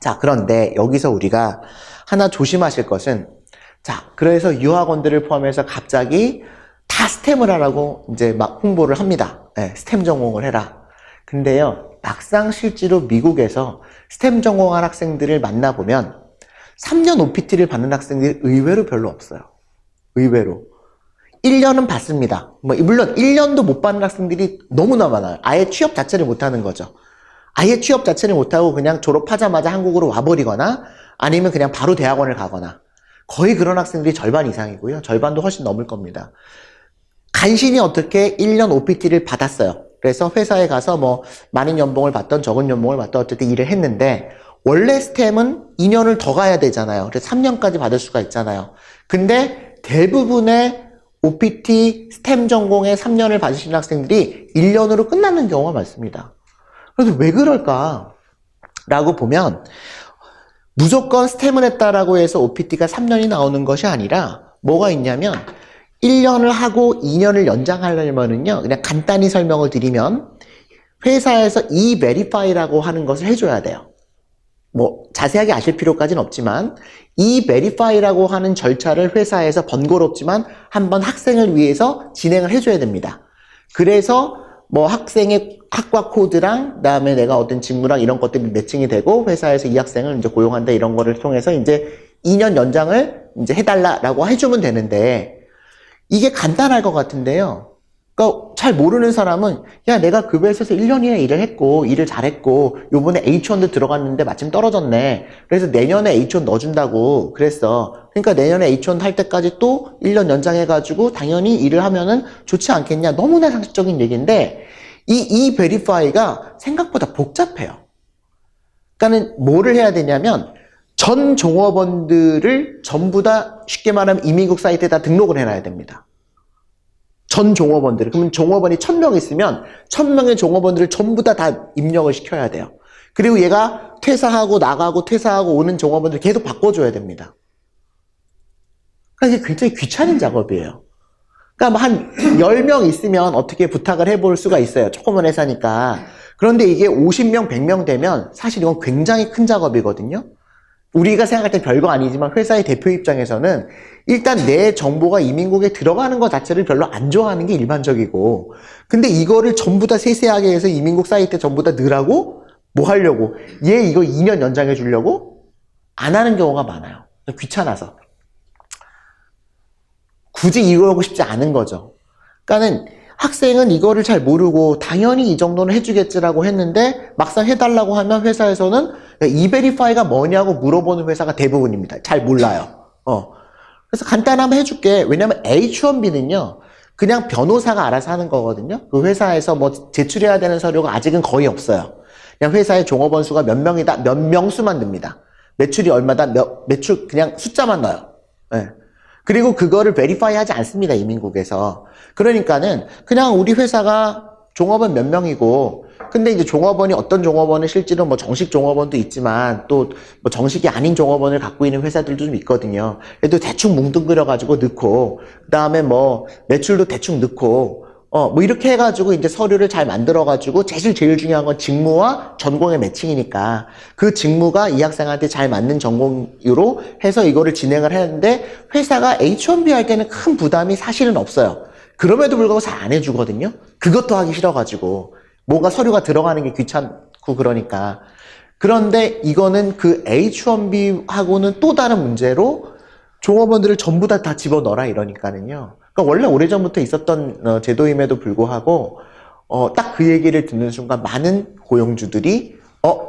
[SPEAKER 1] 자, 그런데 여기서 우리가 하나 조심하실 것은 자, 그래서 유학원들을 포함해서 갑자기 다 스템을 하라고 이제 막 홍보를 합니다. 네, 스템 전공을 해라. 근데요, 막상 실제로 미국에서 스템 전공한 학생들을 만나보면 3년 OPT를 받는 학생들이 의외로 별로 없어요. 의외로. 1년은 받습니다. 뭐 물론 1년도 못 받는 학생들이 너무나 많아요. 아예 취업 자체를 못하는 거죠. 아예 취업 자체를 못하고 그냥 졸업하자마자 한국으로 와버리거나 아니면 그냥 바로 대학원을 가거나 거의 그런 학생들이 절반 이상이고요. 절반도 훨씬 넘을 겁니다. 간신히 어떻게 1년 OPT를 받았어요. 그래서 회사에 가서 뭐 많은 연봉을 받던 적은 연봉을 받던 어쨌든 일을 했는데 원래 스템은 2년을 더 가야 되잖아요. 그래서 3년까지 받을 수가 있잖아요. 근데 대부분의 OPT 스템 전공의 3년을 받으시는 학생들이 1년으로 끝나는 경우가 많습니다. 그래서 왜 그럴까? 라고 보면 무조건 스템을 했다라고 해서 OPT가 3년이 나오는 것이 아니라 뭐가 있냐면 1년을 하고 2년을 연장하려면은요, 그냥 간단히 설명을 드리면, 회사에서 E-Verify라고 하는 것을 해줘야 돼요. 뭐, 자세하게 아실 필요까지는 없지만, E-Verify라고 하는 절차를 회사에서 번거롭지만, 한번 학생을 위해서 진행을 해줘야 됩니다. 그래서, 뭐, 학생의 학과 코드랑, 그 다음에 내가 어떤 직무랑 이런 것들이 매칭이 되고, 회사에서 이 학생을 이제 고용한다, 이런 거를 통해서 이제 2년 연장을 이제 해달라라고 해주면 되는데, 이게 간단할 것 같은데요. 그러니까 잘 모르는 사람은 야 내가 그 회사에서 1년이나 일을 했고 일을 잘했고 요번에 H1도 들어갔는데 마침 떨어졌네. 그래서 내년에 H1 넣어준다고 그랬어. 그러니까 내년에 H1 할 때까지 또 1년 연장해가지고 당연히 일을 하면은 좋지 않겠냐. 너무나 상식적인 얘기인데 이 베리파이가 생각보다 복잡해요. 그러니까는 뭐를 해야 되냐면 전 종업원들을 전부 다 쉽게 말하면 이민국 사이트에다 등록을 해놔야 됩니다. 전 종업원들. 그러면 종업원이 1000명 있으면 1000명의 종업원들을 전부 다 입력을 시켜야 돼요. 그리고 얘가 퇴사하고 나가고 퇴사하고 오는 종업원들 계속 바꿔줘야 됩니다. 그러니까 이게 굉장히 귀찮은 작업이에요. 그러니까 뭐 한 10명 있으면 어떻게 부탁을 해볼 수가 있어요. 조그만 회사니까. 그런데 이게 50명, 100명 되면 사실 이건 굉장히 큰 작업이거든요. 우리가 생각할 땐 별거 아니지만 회사의 대표 입장에서는 일단 내 정보가 이민국에 들어가는 것 자체를 별로 안 좋아하는 게 일반적이고 근데 이거를 전부 다 세세하게 해서 이민국 사이트에 전부 다 넣으라고? 뭐 하려고? 얘 이거 2년 연장해 주려고? 안 하는 경우가 많아요. 귀찮아서. 굳이 이러고 싶지 않은 거죠. 그러니까는 학생은 이거를 잘 모르고 당연히 이 정도는 해주겠지라고 했는데 막상 해달라고 하면 회사에서는 E-Verify가 뭐냐고 물어보는 회사가 대부분입니다. 잘 몰라요. 그래서 간단하면 해줄게. 왜냐면 H1B는요, 그냥 변호사가 알아서 하는 거거든요. 그 회사에서 뭐 제출해야 되는 서류가 아직은 거의 없어요. 그냥 회사의 종업원 수가 몇 명이다, 몇 명수만 듭니다. 매출이 얼마다, 매출 그냥 숫자만 넣어요. 네. 그리고 그거를 베리파이 하지 않습니다, 이민국에서. 그러니까는 그냥 우리 회사가 종업원 몇 명이고, 근데 이제 종업원이 어떤 종업원은 실제로 뭐 정식 종업원도 있지만 또 뭐 정식이 아닌 종업원을 갖고 있는 회사들도 좀 있거든요. 그래도 대충 뭉뚱그려가지고 넣고, 그 다음에 뭐 매출도 대충 넣고, 뭐 이렇게 해가지고 이제 서류를 잘 만들어가지고 제일 중요한 건 직무와 전공의 매칭이니까 그 직무가 이 학생한테 잘 맞는 전공으로 해서 이거를 진행을 했는데 회사가 H1B 할 때는 큰 부담이 사실은 없어요. 그럼에도 불구하고 잘 안 해주거든요. 그것도 하기 싫어가지고 뭔가 서류가 들어가는 게 귀찮고 그러니까. 그런데 이거는 그 H1B하고는 또 다른 문제로 종업원들을 전부 다 집어넣어라 이러니까는요. 그러니까 원래 오래전부터 있었던 제도임에도 불구하고 딱 그 얘기를 듣는 순간 많은 고용주들이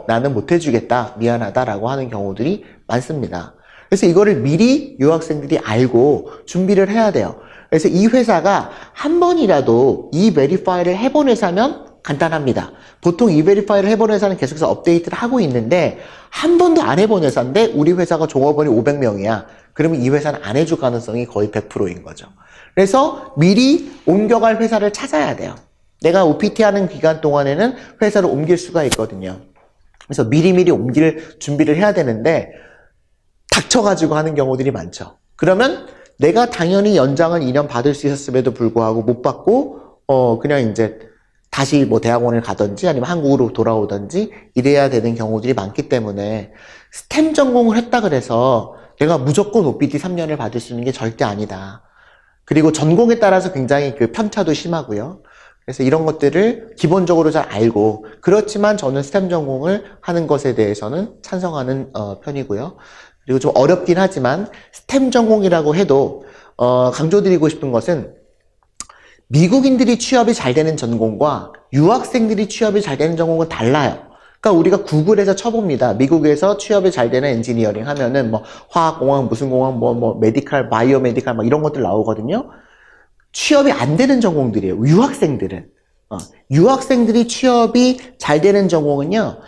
[SPEAKER 1] 나는 못 해주겠다, 미안하다라고 하는 경우들이 많습니다. 그래서 이거를 미리 유학생들이 알고 준비를 해야 돼요. 그래서 이 회사가 한 번이라도 E-Verify를 해본 회사면 간단합니다. 보통 E-Verify를 해본 회사는 계속해서 업데이트를 하고 있는데 한 번도 안 해본 회사인데 우리 회사가 종업원이 500명이야. 그러면 이 회사는 안 해줄 가능성이 거의 100%인 거죠. 그래서 미리 옮겨갈 회사를 찾아야 돼요. 내가 OPT 하는 기간 동안에는 회사를 옮길 수가 있거든요. 그래서 미리미리 옮길 준비를 해야 되는데 닥쳐가지고 하는 경우들이 많죠. 그러면 내가 당연히 연장을 2년 받을 수 있었음에도 불구하고 못 받고 그냥 이제 다시 뭐 대학원을 가든지 아니면 한국으로 돌아오든지 이래야 되는 경우들이 많기 때문에 스템 전공을 했다 그래서 내가 무조건 OPT 3년을 받을 수 있는 게 절대 아니다. 그리고 전공에 따라서 굉장히 그 편차도 심하고요. 그래서 이런 것들을 기본적으로 잘 알고 그렇지만 저는 스템 전공을 하는 것에 대해서는 찬성하는 편이고요. 그리고 좀 어렵긴 하지만 스템 전공이라고 해도 강조드리고 싶은 것은 미국인들이 취업이 잘 되는 전공과 유학생들이 취업이 잘 되는 전공은 달라요. 그러니까 우리가 구글에서 쳐봅니다. 미국에서 취업이 잘 되는 엔지니어링 하면은 뭐 화학공학, 무슨 공학, 뭐 메디칼, 바이오 메디칼 막 이런 것들 나오거든요. 취업이 안 되는 전공들이에요. 유학생들은. 유학생들이 취업이 잘 되는 전공은요.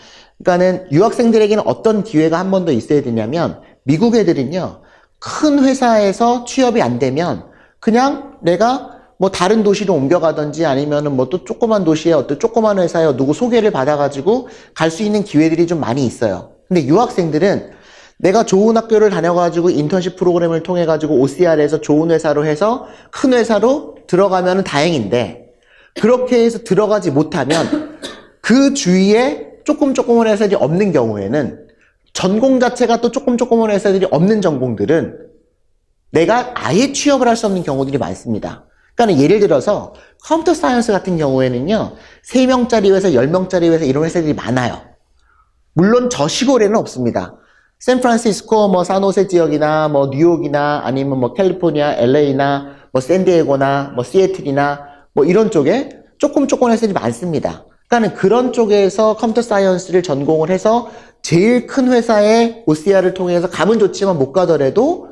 [SPEAKER 1] 그러니까는 유학생들에게는 어떤 기회가 한 번 더 있어야 되냐면 미국 애들은요. 큰 회사에서 취업이 안 되면 그냥 내가 뭐 다른 도시로 옮겨가든지 아니면은 뭐 또 조그만 도시에 어떤 조그만 회사에 누구 소개를 받아가지고 갈 수 있는 기회들이 좀 많이 있어요. 근데 유학생들은 내가 좋은 학교를 다녀가지고 인턴십 프로그램을 통해가지고 OCR에서 좋은 회사로 해서 큰 회사로 들어가면 다행인데, 그렇게 해서 들어가지 못하면 그 주위에 조금은 회사들이 없는 경우에는, 전공 자체가 또 조금은 회사들이 없는 전공들은 내가 아예 취업을 할 수 없는 경우들이 많습니다. 그러니까 예를 들어서 컴퓨터 사이언스 같은 경우에는요, 3명짜리 회사, 10명짜리 회사 이런 회사들이 많아요. 물론 저 시골에는 없습니다. 샌프란시스코, 뭐 산호세 지역이나 뭐 뉴욕이나 아니면 뭐 캘리포니아, LA나 뭐 샌디에고나 뭐 시애틀이나 뭐 이런 쪽에 조금 회사들이 많습니다. 그러니까 그런 쪽에서 컴퓨터 사이언스를 전공을 해서 제일 큰 회사의 OCR을 통해서 가면 좋지만 못 가더라도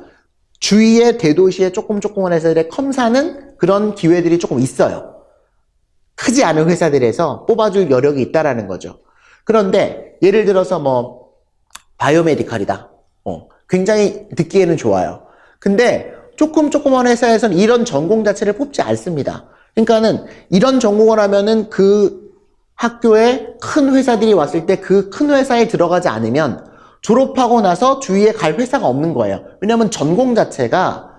[SPEAKER 1] 주위의 대도시에 조금은 회사들의 컴사는 그런 기회들이 조금 있어요. 크지 않은 회사들에서 뽑아줄 여력이 있다라는 거죠. 그런데 예를 들어서 뭐 바이오메디칼이다. 굉장히 듣기에는 좋아요. 근데 조금한 회사에서는 이런 전공 자체를 뽑지 않습니다. 그러니까는 이런 전공을 하면은 그 학교에 큰 회사들이 왔을 때 그 큰 회사에 들어가지 않으면 졸업하고 나서 주위에 갈 회사가 없는 거예요. 왜냐면 전공 자체가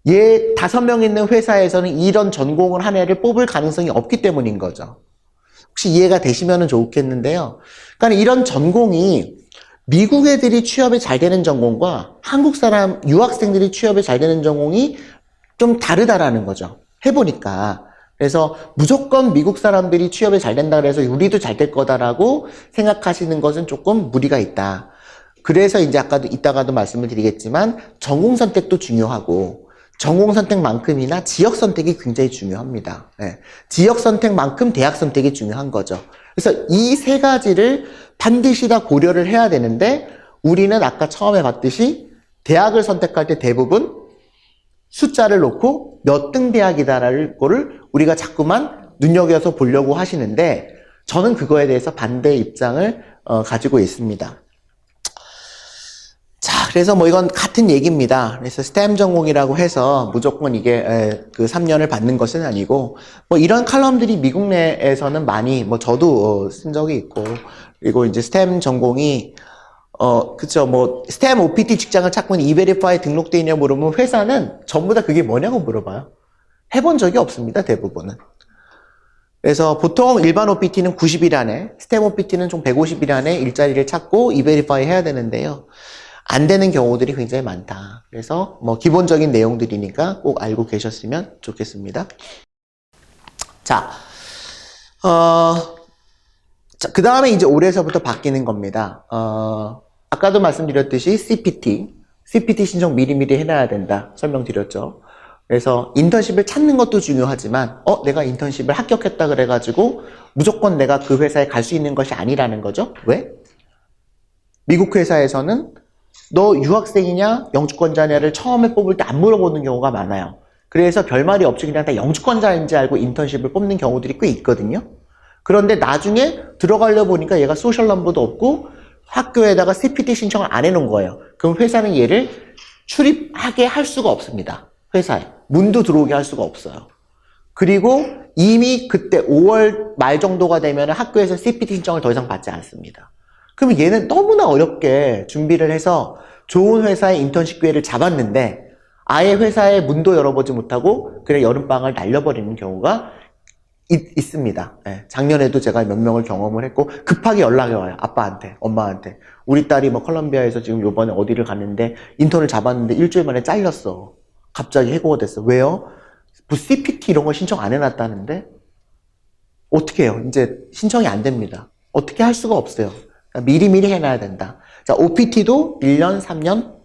[SPEAKER 1] 5명 있는 회사에서는 이런 전공을 한 애를 뽑을 가능성이 없기 때문인 거죠. 혹시 이해가 되시면 좋겠는데요. 그러니까 이런 전공이 미국 애들이 취업이 잘 되는 전공과 한국 사람, 유학생들이 취업이 잘 되는 전공이 좀 다르다라는 거죠. 해보니까. 그래서 무조건 미국 사람들이 취업이 잘 된다 그래서 우리도 잘 될 거다라고 생각하시는 것은 조금 무리가 있다. 그래서 이제 이따가도 말씀을 드리겠지만 전공 선택도 중요하고 전공 선택만큼이나 지역 선택이 굉장히 중요합니다. 네. 지역 선택만큼 대학 선택이 중요한 거죠. 그래서 이 세 가지를 반드시 다 고려를 해야 되는데 우리는 아까 처음에 봤듯이 대학을 선택할 때 대부분 숫자를 놓고 몇 등 대학이다라는 거를 우리가 자꾸만 눈여겨서 보려고 하시는데 저는 그거에 대해서 반대의 입장을 가지고 있습니다. 자, 그래서 뭐 이건 같은 얘기입니다. 그래서 STEM 전공이라고 해서 무조건 이게 그 3년을 받는 것은 아니고 뭐 이런 칼럼들이 미국 내에서는 많이 뭐 저도 쓴 적이 있고 그리고 이제 STEM 전공이 그쵸 뭐 STEM OPT 직장을 찾고 있는 E-Verify 등록돼 있냐 물으면 회사는 전부 다 그게 뭐냐고 물어봐요. 해본 적이 없습니다. 대부분은. 그래서 보통 일반 OPT는 90일 안에, STEM OPT는 총 150일 안에 일자리를 찾고 E-Verify 해야 되는데요. 안 되는 경우들이 굉장히 많다. 그래서 뭐 기본적인 내용들이니까 꼭 알고 계셨으면 좋겠습니다. 자, 그 다음에 이제 올해서부터 바뀌는 겁니다. 아까도 말씀드렸듯이 CPT 신청 미리미리 해놔야 된다. 설명드렸죠. 그래서 인턴십을 찾는 것도 중요하지만, 내가 인턴십을 합격했다 그래가지고 무조건 내가 그 회사에 갈 수 있는 것이 아니라는 거죠. 왜? 미국 회사에서는 너 유학생이냐 영주권자냐를 처음에 뽑을 때 안 물어보는 경우가 많아요. 그래서 별말이 없이 그냥 다 영주권자인지 알고 인턴십을 뽑는 경우들이 꽤 있거든요. 그런데 나중에 들어가려 보니까 얘가 소셜 넘버도 없고 학교에다가 CPT 신청을 안 해놓은 거예요. 그럼 회사는 얘를 출입하게 할 수가 없습니다. 회사에. 문도 들어오게 할 수가 없어요. 그리고 이미 그때 5월 말 정도가 되면 학교에서 CPT 신청을 더 이상 받지 않습니다. 그러면 얘는 너무나 어렵게 준비를 해서 좋은 회사의 인턴십 기회를 잡았는데 아예 회사에 문도 열어보지 못하고 그냥 여름방학을 날려버리는 경우가 있습니다. 네, 작년에도 제가 몇 명을 경험을 했고 급하게 연락이 와요. 아빠한테, 엄마한테. 우리 딸이 뭐 컬럼비아에서 지금 요번에 어디를 갔는데 인턴을 잡았는데 일주일 만에 잘렸어. 갑자기 해고가 됐어. 왜요? 뭐 CPT 이런 거 신청 안 해놨다는데? 어떻게 해요? 이제 신청이 안 됩니다. 어떻게 할 수가 없어요. 그러니까 미리미리 해놔야 된다. 자, OPT도 1년, 3년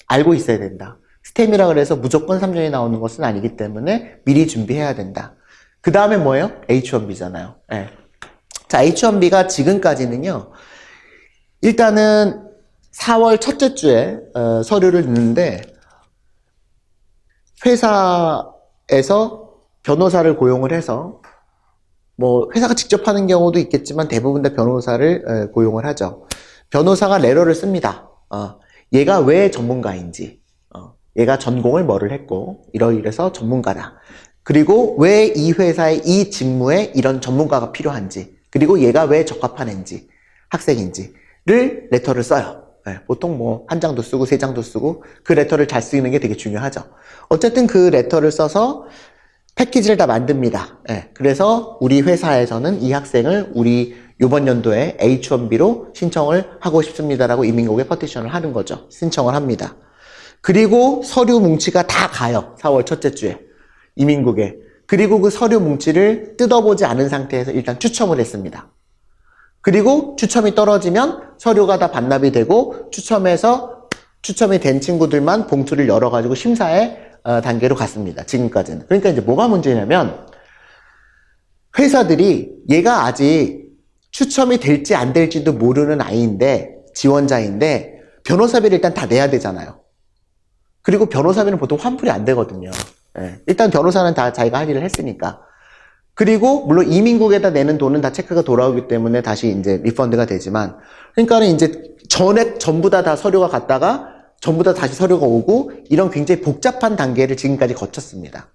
[SPEAKER 1] 알고 있어야 된다. 스템이라 그래서 무조건 3년이 나오는 것은 아니기 때문에 미리 준비해야 된다. 그 다음에 뭐예요? H1B잖아요. 네. 자, H1B가 지금까지는요, 일단은 4월 첫째 주에 서류를 넣는데, 회사에서 변호사를 고용을 해서, 뭐, 회사가 직접 하는 경우도 있겠지만 대부분 다 변호사를 고용을 하죠. 변호사가 레터를 씁니다. 얘가 왜 전문가인지, 얘가 전공을 뭐를 했고, 이래서 전문가다. 그리고 왜 이 회사의 이 직무에 이런 전문가가 필요한지, 그리고 얘가 왜 적합한 애인지, 학생인지를 레터를 써요. 보통 뭐 한 장도 쓰고 세 장도 쓰고 그 레터를 잘 쓰는 게 되게 중요하죠. 어쨌든 그 레터를 써서 패키지를 다 만듭니다. 그래서 우리 회사에서는 이 학생을 우리 이번 연도에 H1B로 신청을 하고 싶습니다라고 이민국에 퍼티션을 하는 거죠. 신청을 합니다. 그리고 서류 뭉치가 다 가요. 4월 첫째 주에 이민국에. 그리고 그 서류 뭉치를 뜯어보지 않은 상태에서 일단 추첨을 했습니다. 그리고 추첨이 떨어지면 서류가 다 반납이 되고 추첨이 된 친구들만 봉투를 열어가지고 심사의 단계로 갔습니다. 지금까지는. 그러니까 이제 뭐가 문제냐면 회사들이 얘가 아직 추첨이 될지 안 될지도 모르는 아이인데 지원자인데 변호사비를 일단 다 내야 되잖아요. 그리고 변호사비는 보통 환불이 안 되거든요. 일단 변호사는 다 자기가 할 일을 했으니까. 그리고 물론 이민국에다 내는 돈은 다 체크가 돌아오기 때문에 다시 이제 리펀드가 되지만 그러니까는 이제 전부 다 서류가 갔다가 전부 다 다시 서류가 오고 이런 굉장히 복잡한 단계를 지금까지 거쳤습니다.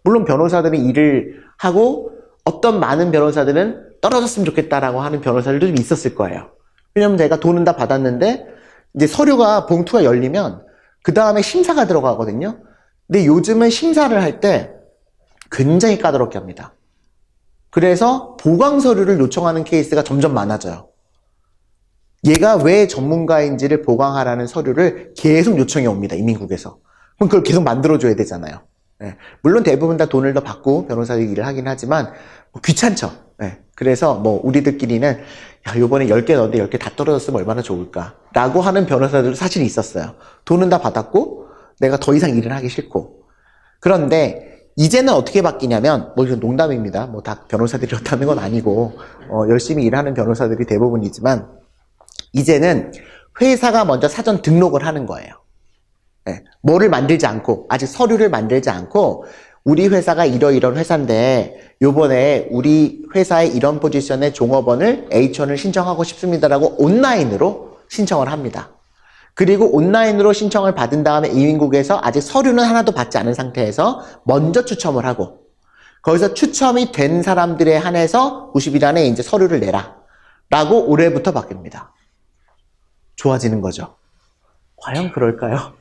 [SPEAKER 1] 물론 변호사들은 일을 하고 어떤 많은 변호사들은 떨어졌으면 좋겠다라고 하는 변호사들도 좀 있었을 거예요. 왜냐면 내가 돈은 다 받았는데 이제 서류가 봉투가 열리면 그 다음에 심사가 들어가거든요. 근데 요즘은 심사를 할 때 굉장히 까다롭게 합니다. 그래서 보강 서류를 요청하는 케이스가 점점 많아져요. 얘가 왜 전문가인지를 보강하라는 서류를 계속 요청해 옵니다. 이민국에서. 그럼 그걸 계속 만들어줘야 되잖아요. 물론 대부분 다 돈을 더 받고 변호사들이 일을 하긴 하지만 뭐 귀찮죠. 그래서 뭐 우리들끼리는 야, 요번에 10개 넣었는데 10개 다 떨어졌으면 얼마나 좋을까 라고 하는 변호사들도 사실 있었어요. 돈은 다 받았고 내가 더 이상 일을 하기 싫고. 그런데 이제는 어떻게 바뀌냐면 뭐 이건 농담입니다. 뭐 다 변호사들이 그렇다는 건 아니고 열심히 일하는 변호사들이 대부분이지만 이제는 회사가 먼저 사전 등록을 하는 거예요. 뭐를 만들지 않고 아직 서류를 만들지 않고 우리 회사가 이러이런 회사인데 요번에 우리 회사의 이런 포지션의 종업원을 H1을 신청하고 싶습니다라고 온라인으로 신청을 합니다. 그리고 온라인으로 신청을 받은 다음에 이민국에서 아직 서류는 하나도 받지 않은 상태에서 먼저 추첨을 하고 거기서 추첨이 된 사람들에 한해서 90일 안에 이제 서류를 내라 라고 올해부터 바뀝니다. 좋아지는 거죠. 과연 그럴까요?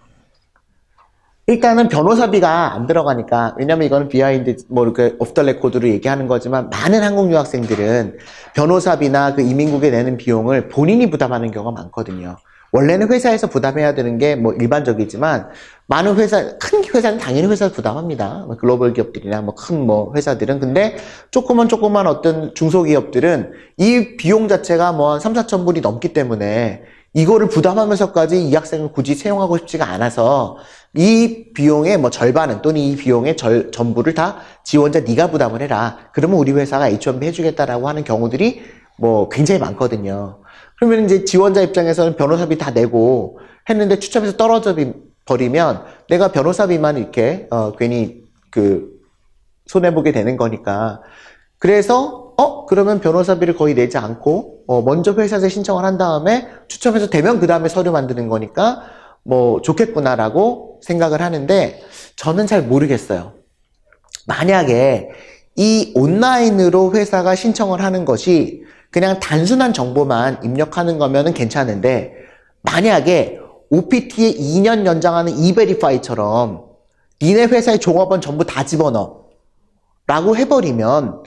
[SPEAKER 1] 일단은 변호사비가 안 들어가니까, 왜냐면 이거는 비하인드, 뭐 이렇게 오프 더 레코드로 얘기하는 거지만 많은 한국 유학생들은 변호사비나 그 이민국에 내는 비용을 본인이 부담하는 경우가 많거든요. 원래는 회사에서 부담해야 되는 게 뭐 일반적이지만 많은 큰 회사는 당연히 회사에서 부담합니다. 글로벌 기업들이나 뭐 큰 뭐 회사들은. 근데 조그만 어떤 중소기업들은 이 비용 자체가 뭐 한 3, 4천 불이 넘기 때문에 이거를 부담하면서까지 이 학생을 굳이 채용하고 싶지가 않아서 이 비용의 뭐 절반은 또는 이 비용의 전부를 다 지원자 네가 부담을 해라. 그러면 우리 회사가 H1B 해주겠다라고 하는 경우들이 뭐 굉장히 많거든요. 그러면 이제 지원자 입장에서는 변호사비 다 내고 했는데 추첨에서 떨어져 버리면 내가 변호사비만 이렇게 괜히 손해보게 되는 거니까. 그래서 그러면 변호사비를 거의 내지 않고 먼저 회사에서 신청을 한 다음에 추첨해서 되면 그 다음에 서류 만드는 거니까 뭐 좋겠구나라고 생각을 하는데 저는 잘 모르겠어요. 만약에 이 온라인으로 회사가 신청을 하는 것이 그냥 단순한 정보만 입력하는 거면은 괜찮은데 만약에 OPT에 2년 연장하는 E-Verify처럼 니네 회사의 종업원 전부 다 집어넣어 라고 해버리면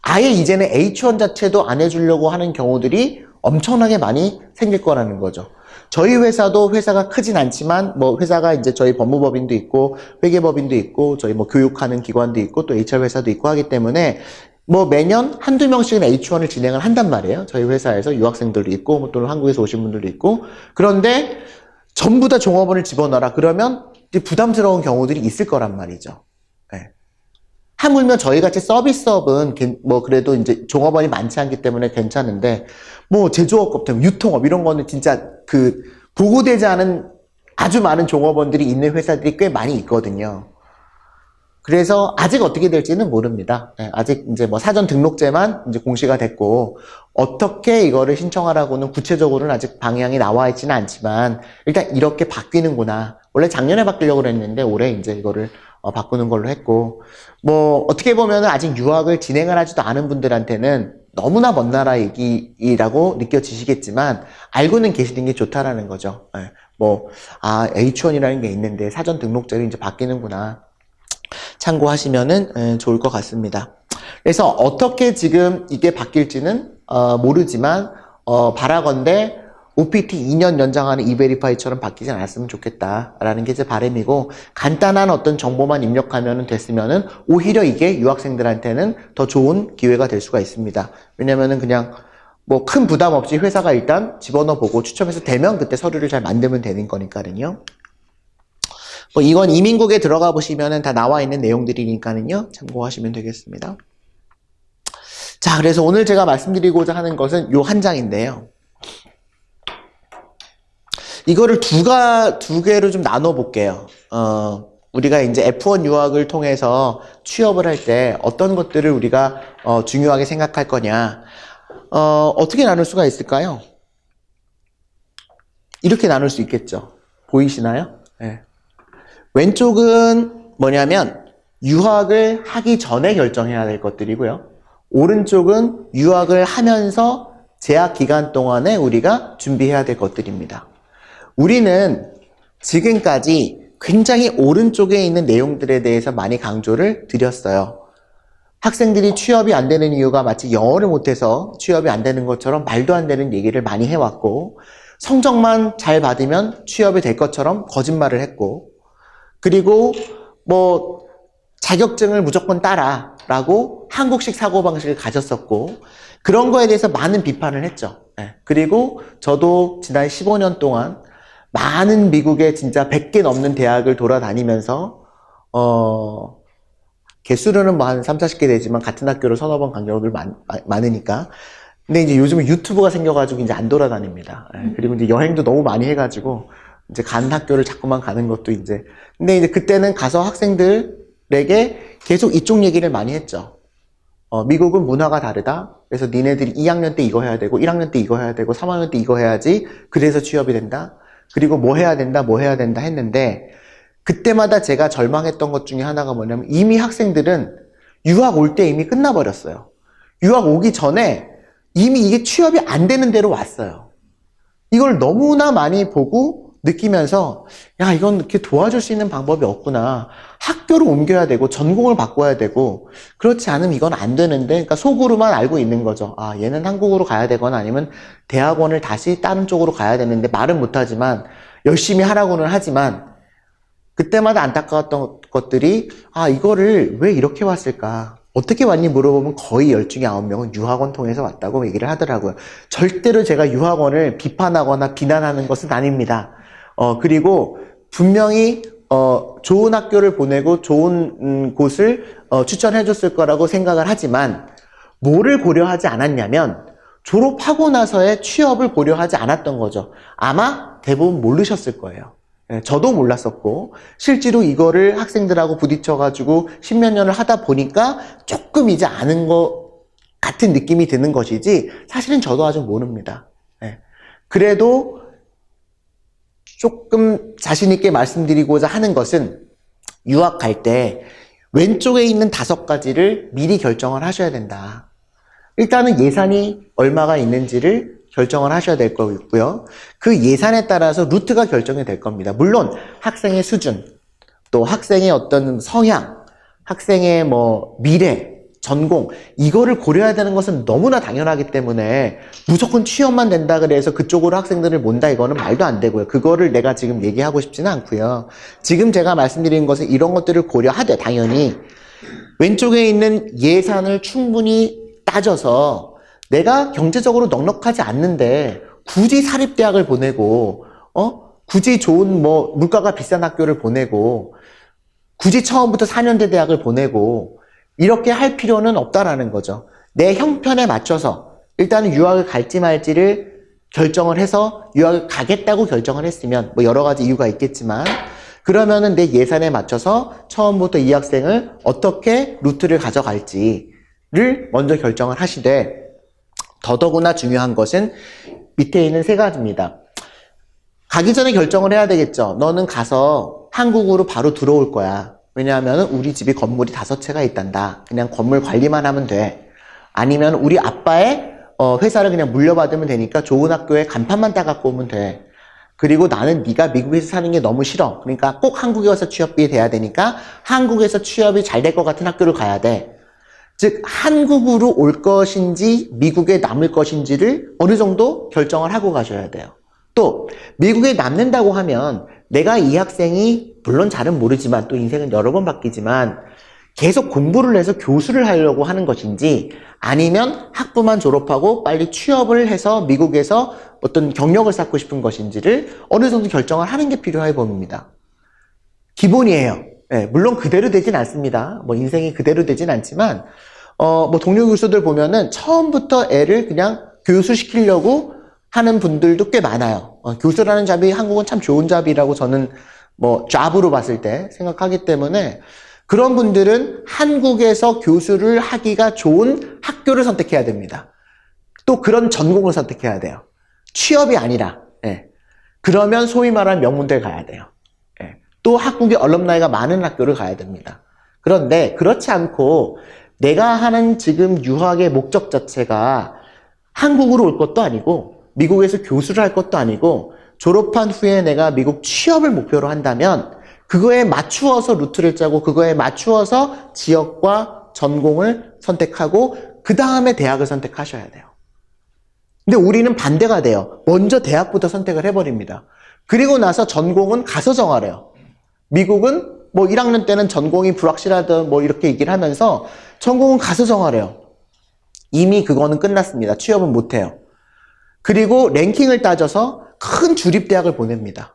[SPEAKER 1] 아예 이제는 H1 자체도 안 해주려고 하는 경우들이 엄청나게 많이 생길 거라는 거죠. 저희 회사도 회사가 크진 않지만 뭐 회사가 이제 저희 법무법인도 있고 회계법인도 있고 저희 뭐 교육하는 기관도 있고 또 HR 회사도 있고 하기 때문에 뭐 매년 한두 명씩은 H1을 진행을 한단 말이에요. 저희 회사에서 유학생들도 있고 뭐 또는 한국에서 오신 분들도 있고. 그런데 전부 다 종업원을 집어넣어라 그러면 이제 부담스러운 경우들이 있을 거란 말이죠. 하물며 저희 같이 서비스업은 뭐 그래도 이제 종업원이 많지 않기 때문에 괜찮은데 뭐 제조업 같은 유통업 이런 거는 진짜 보고되지 않은 아주 많은 종업원들이 있는 회사들이 꽤 많이 있거든요. 그래서 아직 어떻게 될지는 모릅니다. 아직 이제 뭐 사전 등록제만 이제 공시가 됐고 어떻게 이거를 신청하라고는 구체적으로는 아직 방향이 나와 있지는 않지만 일단 이렇게 바뀌는구나. 원래 작년에 바뀌려고 그랬는데 올해 이제 이거를 바꾸는 걸로 했고 뭐 어떻게 보면은 아직 유학을 진행을 하지도 않은 분들한테는 너무나 먼 나라 얘기라고 느껴지시겠지만 알고는 계시는 게 좋다라는 거죠. 예, H1이라는 게 있는데 사전 등록제로 이제 바뀌는구나. 참고하시면은 좋을 것 같습니다. 그래서 어떻게 지금 이게 바뀔지는 모르지만 바라건대 OPT 2년 연장하는 이베리파이처럼 바뀌지 않았으면 좋겠다라는 게 제 바람이고, 간단한 어떤 정보만 입력하면 됐으면은 오히려 이게 유학생들한테는 더 좋은 기회가 될 수가 있습니다. 왜냐면은 그냥 큰 부담 없이 회사가 일단 집어넣어 보고 추첨해서 되면 그때 서류를 잘 만들면 되는 거니까요. 이건 이민국에 들어가 보시면은 다 나와 있는 내용들이니까는요, 참고하시면 되겠습니다. 자, 그래서 오늘 제가 말씀드리고자 하는 것은 요 한 장인데요. 이거를 두 개로 좀 나눠 볼게요. 우리가 이제 F1 유학을 통해서 취업을 할 때 어떤 것들을 우리가 중요하게 생각할 거냐. 어떻게 나눌 수가 있을까요? 이렇게 나눌 수 있겠죠. 보이시나요? 네. 왼쪽은 뭐냐면 유학을 하기 전에 결정해야 될 것들이고요. 오른쪽은 유학을 하면서 재학 기간 동안에 우리가 준비해야 될 것들입니다. 우리는 지금까지 굉장히 오른쪽에 있는 내용들에 대해서 많이 강조를 드렸어요. 학생들이 취업이 안 되는 이유가 마치 영어를 못해서 취업이 안 되는 것처럼 말도 안 되는 얘기를 많이 해왔고, 성적만 잘 받으면 취업이 될 것처럼 거짓말을 했고, 그리고 자격증을 무조건 따라 라고 한국식 사고방식을 가졌었고, 그런 거에 대해서 많은 비판을 했죠. 그리고 저도 지난 15년 동안 많은 미국의 진짜 100개 넘는 대학을 돌아다니면서 개수로는 한 3, 40개 되지만 같은 학교를 서너 번 간 경우들 많으니까. 근데 이제 요즘은 유튜브가 생겨가지고 이제 안 돌아다닙니다. 그리고 이제 여행도 너무 많이 해가지고 이제 간 학교를 자꾸만 가는 것도 이제. 근데 이제 그때는 가서 학생들에게 계속 이쪽 얘기를 많이 했죠. 미국은 문화가 다르다. 그래서 니네들이 2학년 때 이거 해야 되고 1학년 때 이거 해야 되고 3학년 때 이거 해야지. 그래서 취업이 된다. 그리고 뭐 해야 된다 했는데, 그때마다 제가 절망했던 것 중에 하나가 뭐냐면 이미 학생들은 유학 올 때 이미 끝나버렸어요. 유학 오기 전에 이미 이게 취업이 안 되는 대로 왔어요. 이걸 너무나 많이 보고 느끼면서 야, 이건 이렇게 도와줄 수 있는 방법이 없구나. 학교를 옮겨야 되고 전공을 바꿔야 되고 그렇지 않으면 이건 안 되는데, 그러니까 속으로만 알고 있는 거죠. 아, 얘는 한국으로 가야 되거나 아니면 대학원을 다시 다른 쪽으로 가야 되는데 말은 못하지만 열심히 하라고는 하지만, 그때마다 안타까웠던 것들이 이거를 왜 이렇게 왔을까? 어떻게 왔니 물어보면 거의 10중에 9명은 유학원 통해서 왔다고 얘기를 하더라고요. 절대로 제가 유학원을 비판하거나 비난하는 것은 아닙니다. 그리고 분명히 좋은 학교를 보내고 좋은 곳을 추천해 줬을 거라고 생각을 하지만, 뭐를 고려하지 않았냐면 졸업하고 나서의 취업을 고려하지 않았던 거죠. 아마 대부분 모르셨을 거예요. 저도 몰랐었고, 실제로 이거를 학생들하고 부딪혀가지고 십몇 년을 하다 보니까 조금 이제 아는 것 같은 느낌이 드는 것이지, 사실은 저도 아직 모릅니다. 그래도 조금 자신있게 말씀드리고자 하는 것은, 유학 갈 때 왼쪽에 있는 5가지를 미리 결정을 하셔야 된다. 일단은 예산이 얼마가 있는지를 결정을 하셔야 될 거고요. 그 예산에 따라서 루트가 결정이 될 겁니다. 물론 학생의 수준, 또 학생의 어떤 성향, 학생의 미래, 전공, 이거를 고려해야 되는 것은 너무나 당연하기 때문에 무조건 취업만 된다 그래서 그쪽으로 학생들을 몬다, 이거는 말도 안 되고요. 그거를 내가 지금 얘기하고 싶지는 않고요. 지금 제가 말씀드리는 것은 이런 것들을 고려하되, 당연히 왼쪽에 있는 예산을 충분히 따져서 내가 경제적으로 넉넉하지 않는데 굳이 사립대학을 보내고 굳이 좋은 물가가 비싼 학교를 보내고 굳이 처음부터 4년제 대학을 보내고 이렇게 할 필요는 없다라는 거죠. 내 형편에 맞춰서 일단은 유학을 갈지 말지를 결정을 해서 유학을 가겠다고 결정을 했으면, 여러 가지 이유가 있겠지만, 그러면은 내 예산에 맞춰서 처음부터 이 학생을 어떻게 루트를 가져갈지를 먼저 결정을 하시되, 더더구나 중요한 것은 밑에 있는 3가지입니다. 가기 전에 결정을 해야 되겠죠. 너는 가서 한국으로 바로 들어올 거야. 왜냐하면 우리 집이 건물이 5채가 있단다. 그냥 건물 관리만 하면 돼. 아니면 우리 아빠의 회사를 그냥 물려받으면 되니까 좋은 학교에 간판만 따갖고 오면 돼. 그리고 나는 네가 미국에서 사는 게 너무 싫어. 그러니까 꼭 한국에 와서 취업이 돼야 되니까 한국에서 취업이 잘 될 것 같은 학교를 가야 돼. 즉 한국으로 올 것인지 미국에 남을 것인지를 어느 정도 결정을 하고 가셔야 돼요. 또 미국에 남는다고 하면 내가 이 학생이 물론 잘은 모르지만 또 인생은 여러 번 바뀌지만 계속 공부를 해서 교수를 하려고 하는 것인지 아니면 학부만 졸업하고 빨리 취업을 해서 미국에서 어떤 경력을 쌓고 싶은 것인지를 어느 정도 결정을 하는 게 필요해 보입니다. 기본이에요. 네, 물론 그대로 되진 않습니다. 뭐 인생이 그대로 되진 않지만 뭐 동료 교수들 보면은 처음부터 애를 그냥 교수시키려고 하는 분들도 꽤 많아요. 교수라는 잡이 한국은 참 좋은 잡이라고 저는 뭐 잡으로 봤을 때 생각하기 때문에 그런 분들은 한국에서 교수를 하기가 좋은 학교를 선택해야 됩니다. 또 그런 전공을 선택해야 돼요. 취업이 아니라. 예. 그러면 소위 말하는 명문대에 가야 돼요. 예. 또 한국의 얼럼나이가 많은 학교를 가야 됩니다. 그런데 그렇지 않고 내가 하는 지금 유학의 목적 자체가 한국으로 올 것도 아니고 미국에서 교수를 할 것도 아니고 졸업한 후에 내가 미국 취업을 목표로 한다면 그거에 맞추어서 루트를 짜고 그거에 맞추어서 지역과 전공을 선택하고 그 다음에 대학을 선택하셔야 돼요. 근데 우리는 반대가 돼요. 먼저 대학부터 선택을 해버립니다. 그리고 나서 전공은 가서 정하래요. 미국은 뭐 1학년 때는 전공이 불확실하다 뭐 이렇게 얘기를 하면서 전공은 가서 정하래요. 이미 그거는 끝났습니다. 취업은 못해요. 그리고 랭킹을 따져서 큰 주립대학을 보냅니다.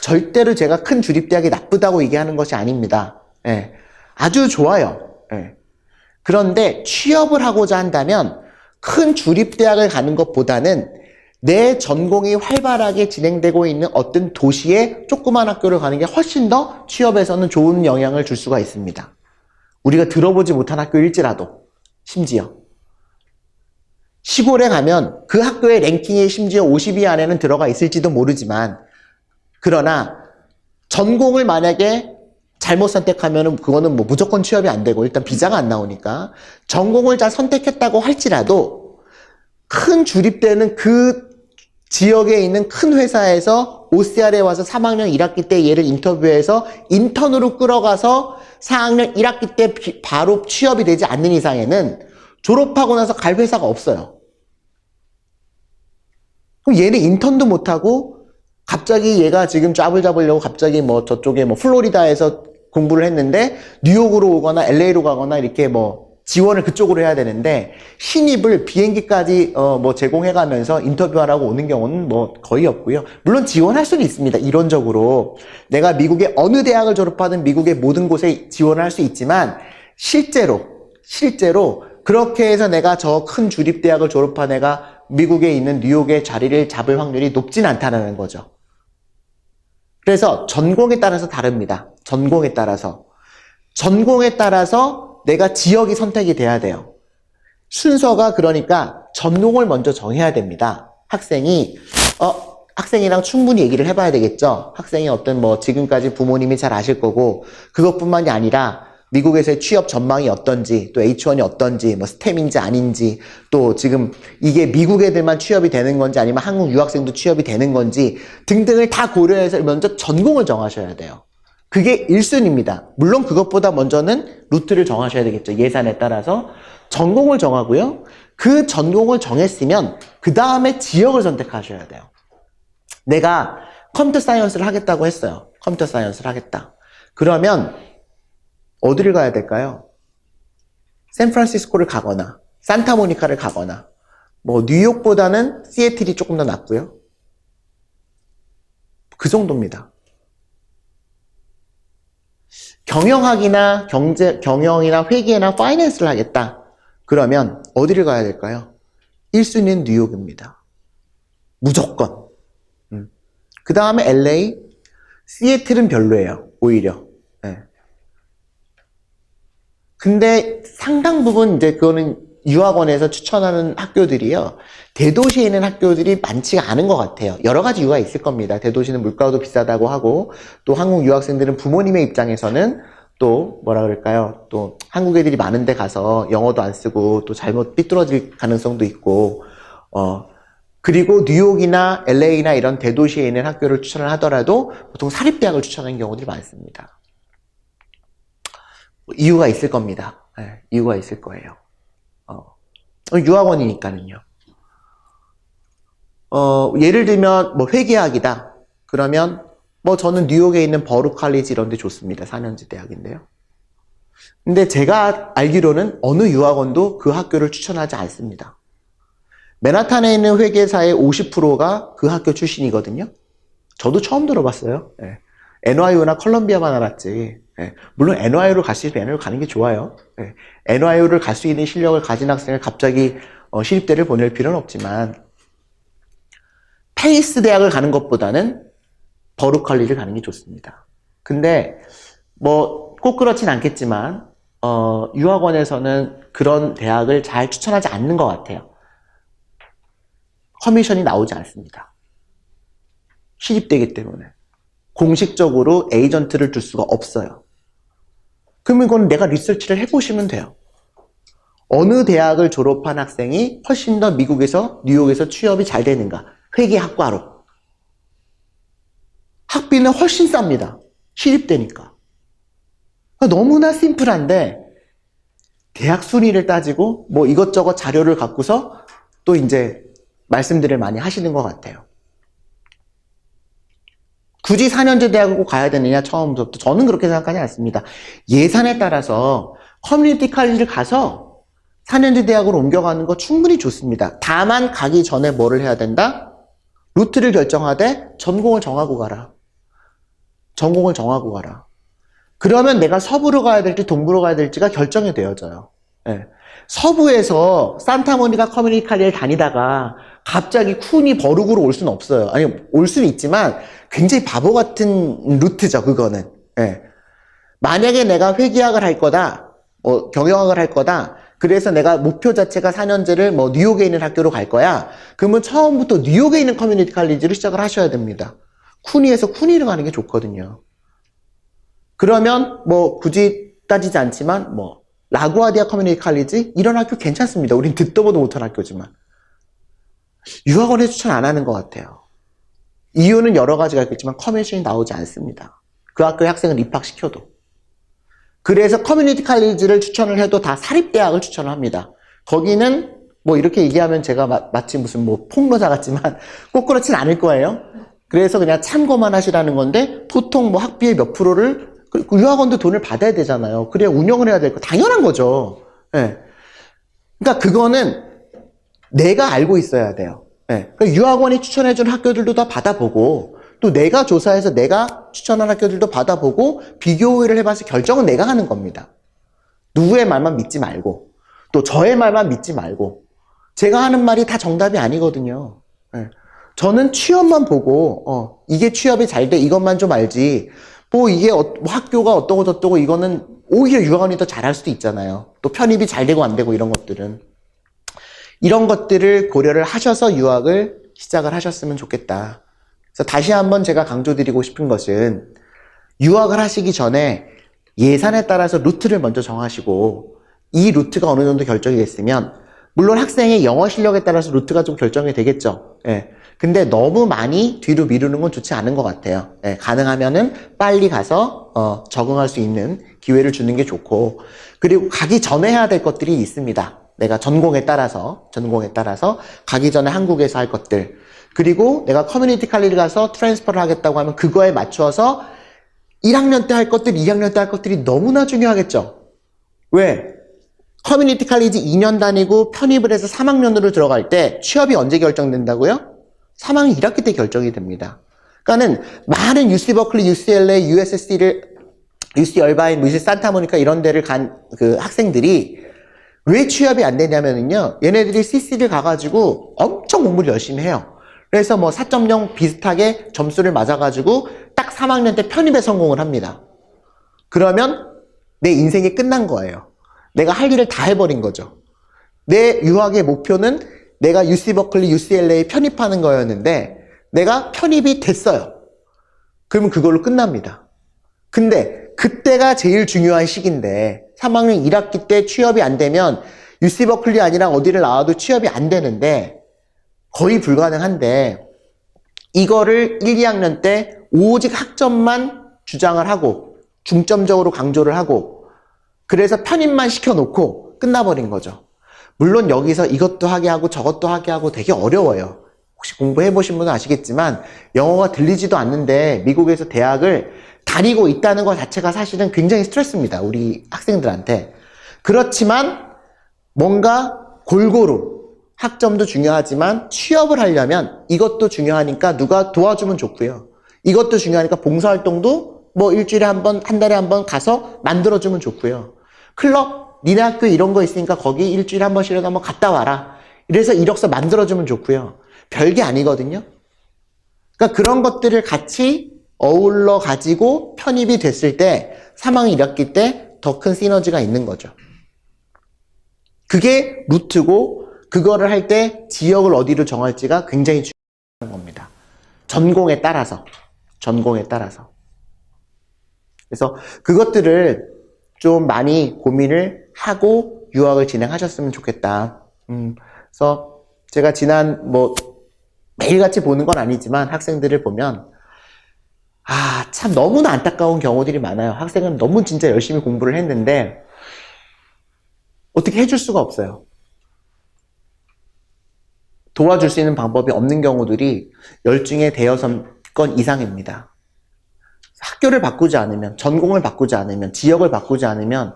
[SPEAKER 1] 절대로 제가 큰 주립대학이 나쁘다고 얘기하는 것이 아닙니다. 예, 아주 좋아요. 예. 그런데 취업을 하고자 한다면 큰 주립대학을 가는 것보다는 내 전공이 활발하게 진행되고 있는 어떤 도시의 조그만 학교를 가는 게 훨씬 더 취업에서는 좋은 영향을 줄 수가 있습니다. 우리가 들어보지 못한 학교일지라도 심지어 시골에 가면 그 학교의 랭킹이 심지어 50위 안에는 들어가 있을지도 모르지만 그러나 전공을 만약에 잘못 선택하면 그거는 뭐 무조건 취업이 안 되고 일단 비자가 안 나오니까 전공을 잘 선택했다고 할지라도 큰 주립되는 그 지역에 있는 큰 회사에서 OCR에 와서 3학년 1학기 때 얘를 인터뷰해서 인턴으로 끌어가서 4학년 1학기 때 바로 취업이 되지 않는 이상에는 졸업하고 나서 갈 회사가 없어요. 그럼 얘는 인턴도 못하고 갑자기 얘가 지금 잡을 잡으려고 갑자기 뭐 저쪽에 뭐 플로리다에서 공부를 했는데 뉴욕으로 오거나 LA로 가거나 이렇게 뭐 지원을 그쪽으로 해야 되는데 신입을 비행기까지 뭐 제공해가면서 인터뷰하라고 오는 경우는 뭐 거의 없고요. 물론 지원할 수는 있습니다. 이론적으로 내가 미국의 어느 대학을 졸업하든 미국의 모든 곳에 지원을 할 수 있지만 실제로 그렇게 해서 내가 저 큰 주립대학을 졸업한 애가 미국에 있는 뉴욕의 자리를 잡을 확률이 높진 않다는 거죠. 그래서 전공에 따라서 다릅니다. 전공에 따라서 내가 지역이 선택이 돼야 돼요. 순서가 그러니까 전공을 먼저 정해야 됩니다. 학생이랑 충분히 얘기를 해봐야 되겠죠. 학생이 어떤 뭐 지금까지 부모님이 잘 아실 거고 그것뿐만이 아니라 미국에서의 취업 전망이 어떤지, 또 H1이 어떤지, 뭐 스템인지 아닌지, 또 지금 이게 미국 애들만 취업이 되는 건지 아니면 한국 유학생도 취업이 되는 건지 등등을 다 고려해서 먼저 전공을 정하셔야 돼요. 그게 1순위입니다. 물론 그것보다 먼저는 루트를 정하셔야 되겠죠. 예산에 따라서 전공을 정하고요. 그 전공을 정했으면 그 다음에 지역을 선택하셔야 돼요. 내가 컴퓨터 사이언스를 하겠다고 했어요. 컴퓨터 사이언스를 하겠다. 그러면 어디를 가야 될까요? 샌프란시스코를 가거나 산타모니카를 가거나 뭐 뉴욕보다는 시애틀이 조금 더 낫고요. 그 정도입니다. 경영학이나 경영이나 회계나 파이낸스를 하겠다. 그러면 어디를 가야 될까요? 1순위는 뉴욕입니다. 무조건. 그 다음에 LA, 시애틀은 별로예요. 오히려. 네. 근데 상당 부분 이제 그거는 유학원에서 추천하는 학교들이요. 대도시에 있는 학교들이 많지가 않은 것 같아요. 여러 가지 이유가 있을 겁니다. 대도시는 물가도 비싸다고 하고 또 한국 유학생들은 부모님의 입장에서는 또 뭐라 그럴까요? 또 한국 애들이 많은데 가서 영어도 안 쓰고 또 잘못 삐뚤어질 가능성도 있고 그리고 뉴욕이나 LA나 이런 대도시에 있는 학교를 추천을 하더라도 보통 사립대학을 추천하는 경우들이 많습니다. 이유가 있을 겁니다. 네, 이유가 있을 거예요. 유학원이니까는요. 예를 들면 뭐 회계학이다. 그러면 뭐 저는 뉴욕에 있는 버루 칼리지 이런 데 좋습니다. 4년제 대학인데요. 근데 제가 알기로는 어느 유학원도 그 학교를 추천하지 않습니다. 맨하탄에 있는 회계사의 50%가 그 학교 출신이거든요. 저도 처음 들어봤어요. 네. NYU나 컬럼비아만 알았지. 네. 물론 NYU를 갈 수 있으면 NYU 가는 게 좋아요. 네. NYU를 갈 수 있는 실력을 가진 학생을 갑자기 시립대를 보낼 필요는 없지만 페이스 대학을 가는 것보다는 버루 컬리를 가는 게 좋습니다. 근데 뭐 꼭 그렇진 않겠지만 유학원에서는 그런 대학을 잘 추천하지 않는 것 같아요. 커미션이 나오지 않습니다. 시립대이기 때문에 공식적으로 에이전트를 둘 수가 없어요. 그러면 이건 내가 리서치를 해보시면 돼요. 어느 대학을 졸업한 학생이 훨씬 더 미국에서 뉴욕에서 취업이 잘 되는가? 회계학과로. 학비는 훨씬 쌉니다. 시립대니까. 너무나 심플한데 대학 순위를 따지고 뭐 이것저것 자료를 갖고서 또 이제 말씀들을 많이 하시는 것 같아요. 굳이 4년제 대학을 꼭 가야 되느냐 처음부터 저는 그렇게 생각하지 않습니다. 예산에 따라서 커뮤니티 칼리지를 가서 4년제 대학으로 옮겨가는 거 충분히 좋습니다. 다만 가기 전에 뭐를 해야 된다? 루트를 결정하되 전공을 정하고 가라. 전공을 정하고 가라. 그러면 내가 서부로 가야 될지 동부로 가야 될지가 결정이 되어져요. 네. 서부에서 산타모니카 커뮤니티 칼리를 다니다가 갑자기 쿤이 버룩으로 올 수는 없어요. 아니, 올 수는 있지만 굉장히 바보 같은 루트죠, 그거는. 네. 만약에 내가 회계학을 할 거다, 경영학을 할 거다, 그래서 내가 목표 자체가 4년제를 뭐 뉴욕에 있는 학교로 갈 거야. 그러면 처음부터 뉴욕에 있는 커뮤니티 칼리지를 시작을 하셔야 됩니다. 쿠니에서 쿠니를 가는 게 좋거든요. 그러면 뭐 굳이 따지지 않지만 뭐 라구아디아 커뮤니티 칼리지 이런 학교 괜찮습니다. 우린 듣도 보도 못한 학교지만 유학원에 추천 안 하는 것 같아요. 이유는 여러 가지가 있겠지만 커미션이 나오지 않습니다. 그 학교의 학생을 입학시켜도. 그래서 커뮤니티 칼리지를 추천을 해도 다 사립대학을 추천을 합니다. 거기는 뭐 이렇게 얘기하면 제가 마치 무슨 뭐 폭로자 같지만 꼭 그렇진 않을 거예요. 그래서 그냥 참고만 하시라는 건데 보통 뭐 학비의 몇 프로를 유학원도 돈을 받아야 되잖아요. 그래야 운영을 해야 될 거 당연한 거죠. 네. 그러니까 그거는 내가 알고 있어야 돼요. 네. 그러니까 유학원이 추천해준 학교들도 다 받아보고 또 내가 조사해서 내가 추천한 학교들도 받아보고 비교를 해봐서 결정은 내가 하는 겁니다. 누구의 말만 믿지 말고 또 저의 말만 믿지 말고 제가 하는 말이 다 정답이 아니거든요. 네. 저는 취업만 보고 이게 취업이 잘 돼 이것만 좀 알지 뭐 이게 학교가 어떠고 저떠고 이거는 오히려 유학원이 더 잘할 수도 있잖아요. 또 편입이 잘 되고 안 되고 이런 것들은 이런 것들을 고려를 하셔서 유학을 시작을 하셨으면 좋겠다. 그래서 다시 한번 제가 강조드리고 싶은 것은 유학을 하시기 전에 예산에 따라서 루트를 먼저 정하시고 이 루트가 어느 정도 결정이 됐으면 물론 학생의 영어 실력에 따라서 루트가 좀 결정이 되겠죠. 예. 근데 너무 많이 뒤로 미루는 건 좋지 않은 것 같아요. 예. 가능하면은 빨리 가서 적응할 수 있는 기회를 주는 게 좋고 그리고 가기 전에 해야 될 것들이 있습니다. 내가 전공에 따라서 가기 전에 한국에서 할 것들 그리고 내가 커뮤니티 칼리를 가서 트랜스퍼를 하겠다고 하면 그거에 맞추어서 1학년 때 할 것들, 2학년 때 할 것들이 너무나 중요하겠죠. 왜? 커뮤니티 칼리지 2년 다니고 편입을 해서 3학년으로 들어갈 때 취업이 언제 결정된다고요? 3학년 1학기 때 결정이 됩니다. 그러니까는 많은 UC 버클리, UCLA, UC 얼바인, UC 산타모니카 이런 데를 간 그 학생들이 왜 취업이 안 되냐면요. 얘네들이 CC를 가가지고 엄청 공부를 열심히 해요. 그래서 뭐 4.0 비슷하게 점수를 맞아가지고 딱 3학년 때 편입에 성공을 합니다. 그러면 내 인생이 끝난 거예요. 내가 할 일을 다 해버린 거죠. 내 유학의 목표는 내가 UC 버클리, UCLA 편입하는 거였는데 내가 편입이 됐어요. 그러면 그걸로 끝납니다. 근데 그때가 제일 중요한 시기인데 3학년 1학기 때 취업이 안 되면 UC 버클리 아니라 어디를 나와도 취업이 안 되는데 거의 불가능한데 이거를 1, 2학년 때 오직 학점만 주장을 하고 중점적으로 강조를 하고 그래서 편입만 시켜놓고 끝나버린 거죠. 물론 여기서 이것도 하게 하고 저것도 하게 하고 되게 어려워요. 혹시 공부해보신 분은 아시겠지만 영어가 들리지도 않는데 미국에서 대학을 다니고 있다는 것 자체가 사실은 굉장히 스트레스입니다. 우리 학생들한테. 그렇지만 뭔가 골고루 학점도 중요하지만 취업을 하려면 이것도 중요하니까 누가 도와주면 좋고요. 이것도 중요하니까 봉사활동도 뭐 일주일에 한 번, 한 달에 한 번 가서 만들어주면 좋고요. 클럽, 니네 학교에 이런 거 있으니까 거기 일주일에 한 번씩이라도 한번 갔다 와라. 이래서 이력서 만들어주면 좋고요. 별게 아니거든요. 그러니까 그런 것들을 같이 어울러 가지고 편입이 됐을 때 3학년 1학기 때 더 큰 시너지가 있는 거죠. 그게 루트고 그거를 할 때 지역을 어디로 정할지가 굉장히 중요한 겁니다. 전공에 따라서. 그래서 그것들을 좀 많이 고민을 하고 유학을 진행하셨으면 좋겠다. 그래서 제가 지난 매일같이 보는 건 아니지만 학생들을 보면 참 너무나 안타까운 경우들이 많아요. 학생은 너무 진짜 열심히 공부를 했는데 어떻게 해줄 수가 없어요. 도와줄 수 있는 방법이 없는 경우들이 10중에 대여섯 건 이상입니다. 학교를 바꾸지 않으면, 전공을 바꾸지 않으면, 지역을 바꾸지 않으면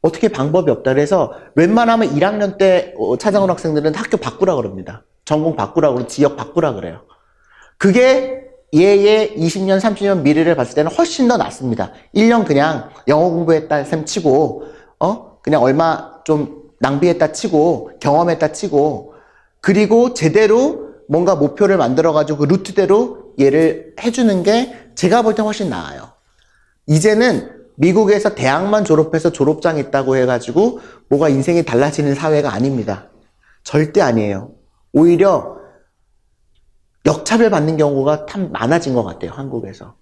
[SPEAKER 1] 어떻게 방법이 없다. 그래서 웬만하면 1학년 때 찾아온 학생들은 학교 바꾸라 그럽니다. 전공 바꾸라 그러고 지역 바꾸라 그래요. 그게 얘의 20년, 30년 미래를 봤을 때는 훨씬 더 낫습니다. 1년 그냥 영어 공부했다 셈 치고 그냥 얼마 좀 낭비했다 치고 경험했다 치고 그리고 제대로 뭔가 목표를 만들어가지고 그 루트대로 얘를 해주는 게 제가 볼 때 훨씬 나아요. 이제는 미국에서 대학만 졸업해서 졸업장 있다고 해가지고 뭐가 인생이 달라지는 사회가 아닙니다. 절대 아니에요. 오히려 역차별 받는 경우가 참 많아진 것 같아요, 한국에서.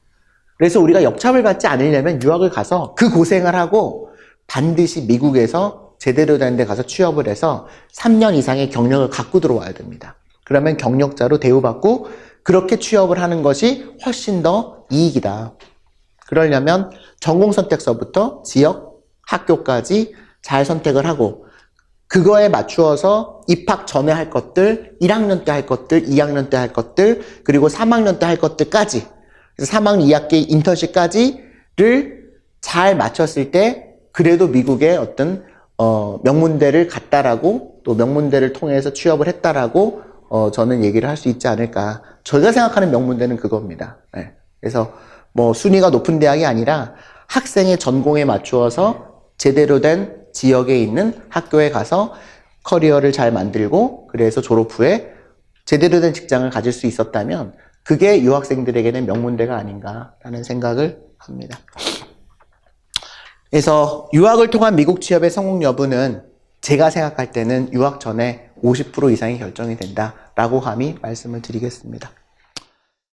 [SPEAKER 1] 그래서 우리가 역차별 받지 않으려면 유학을 가서 그 고생을 하고 반드시 미국에서 제대로 된 데 가서 취업을 해서 3년 이상의 경력을 갖고 들어와야 됩니다. 그러면 경력자로 대우받고 그렇게 취업을 하는 것이 훨씬 더 이익이다. 그러려면 전공 선택서부터 지역, 학교까지 잘 선택을 하고 그거에 맞추어서 입학 전에 할 것들, 1학년 때 할 것들, 2학년 때 할 것들, 그리고 3학년 때 할 것들까지 그래서 3학년 2학기 인턴십까지를 잘 맞췄을 때 그래도 미국의 어떤 명문대를 갔다라고 또 명문대를 통해서 취업을 했다라고 저는 얘기를 할 수 있지 않을까. 저희가 생각하는 명문대는 그겁니다. 네. 그래서 순위가 높은 대학이 아니라 학생의 전공에 맞추어서 제대로 된 지역에 있는 학교에 가서 커리어를 잘 만들고 그래서 졸업 후에 제대로 된 직장을 가질 수 있었다면 그게 유학생들에게는 명문대가 아닌가라는 생각을 합니다. 그래서 유학을 통한 미국 취업의 성공 여부는 제가 생각할 때는 유학 전에 50% 이상이 결정이 된다라고 감히 말씀을 드리겠습니다.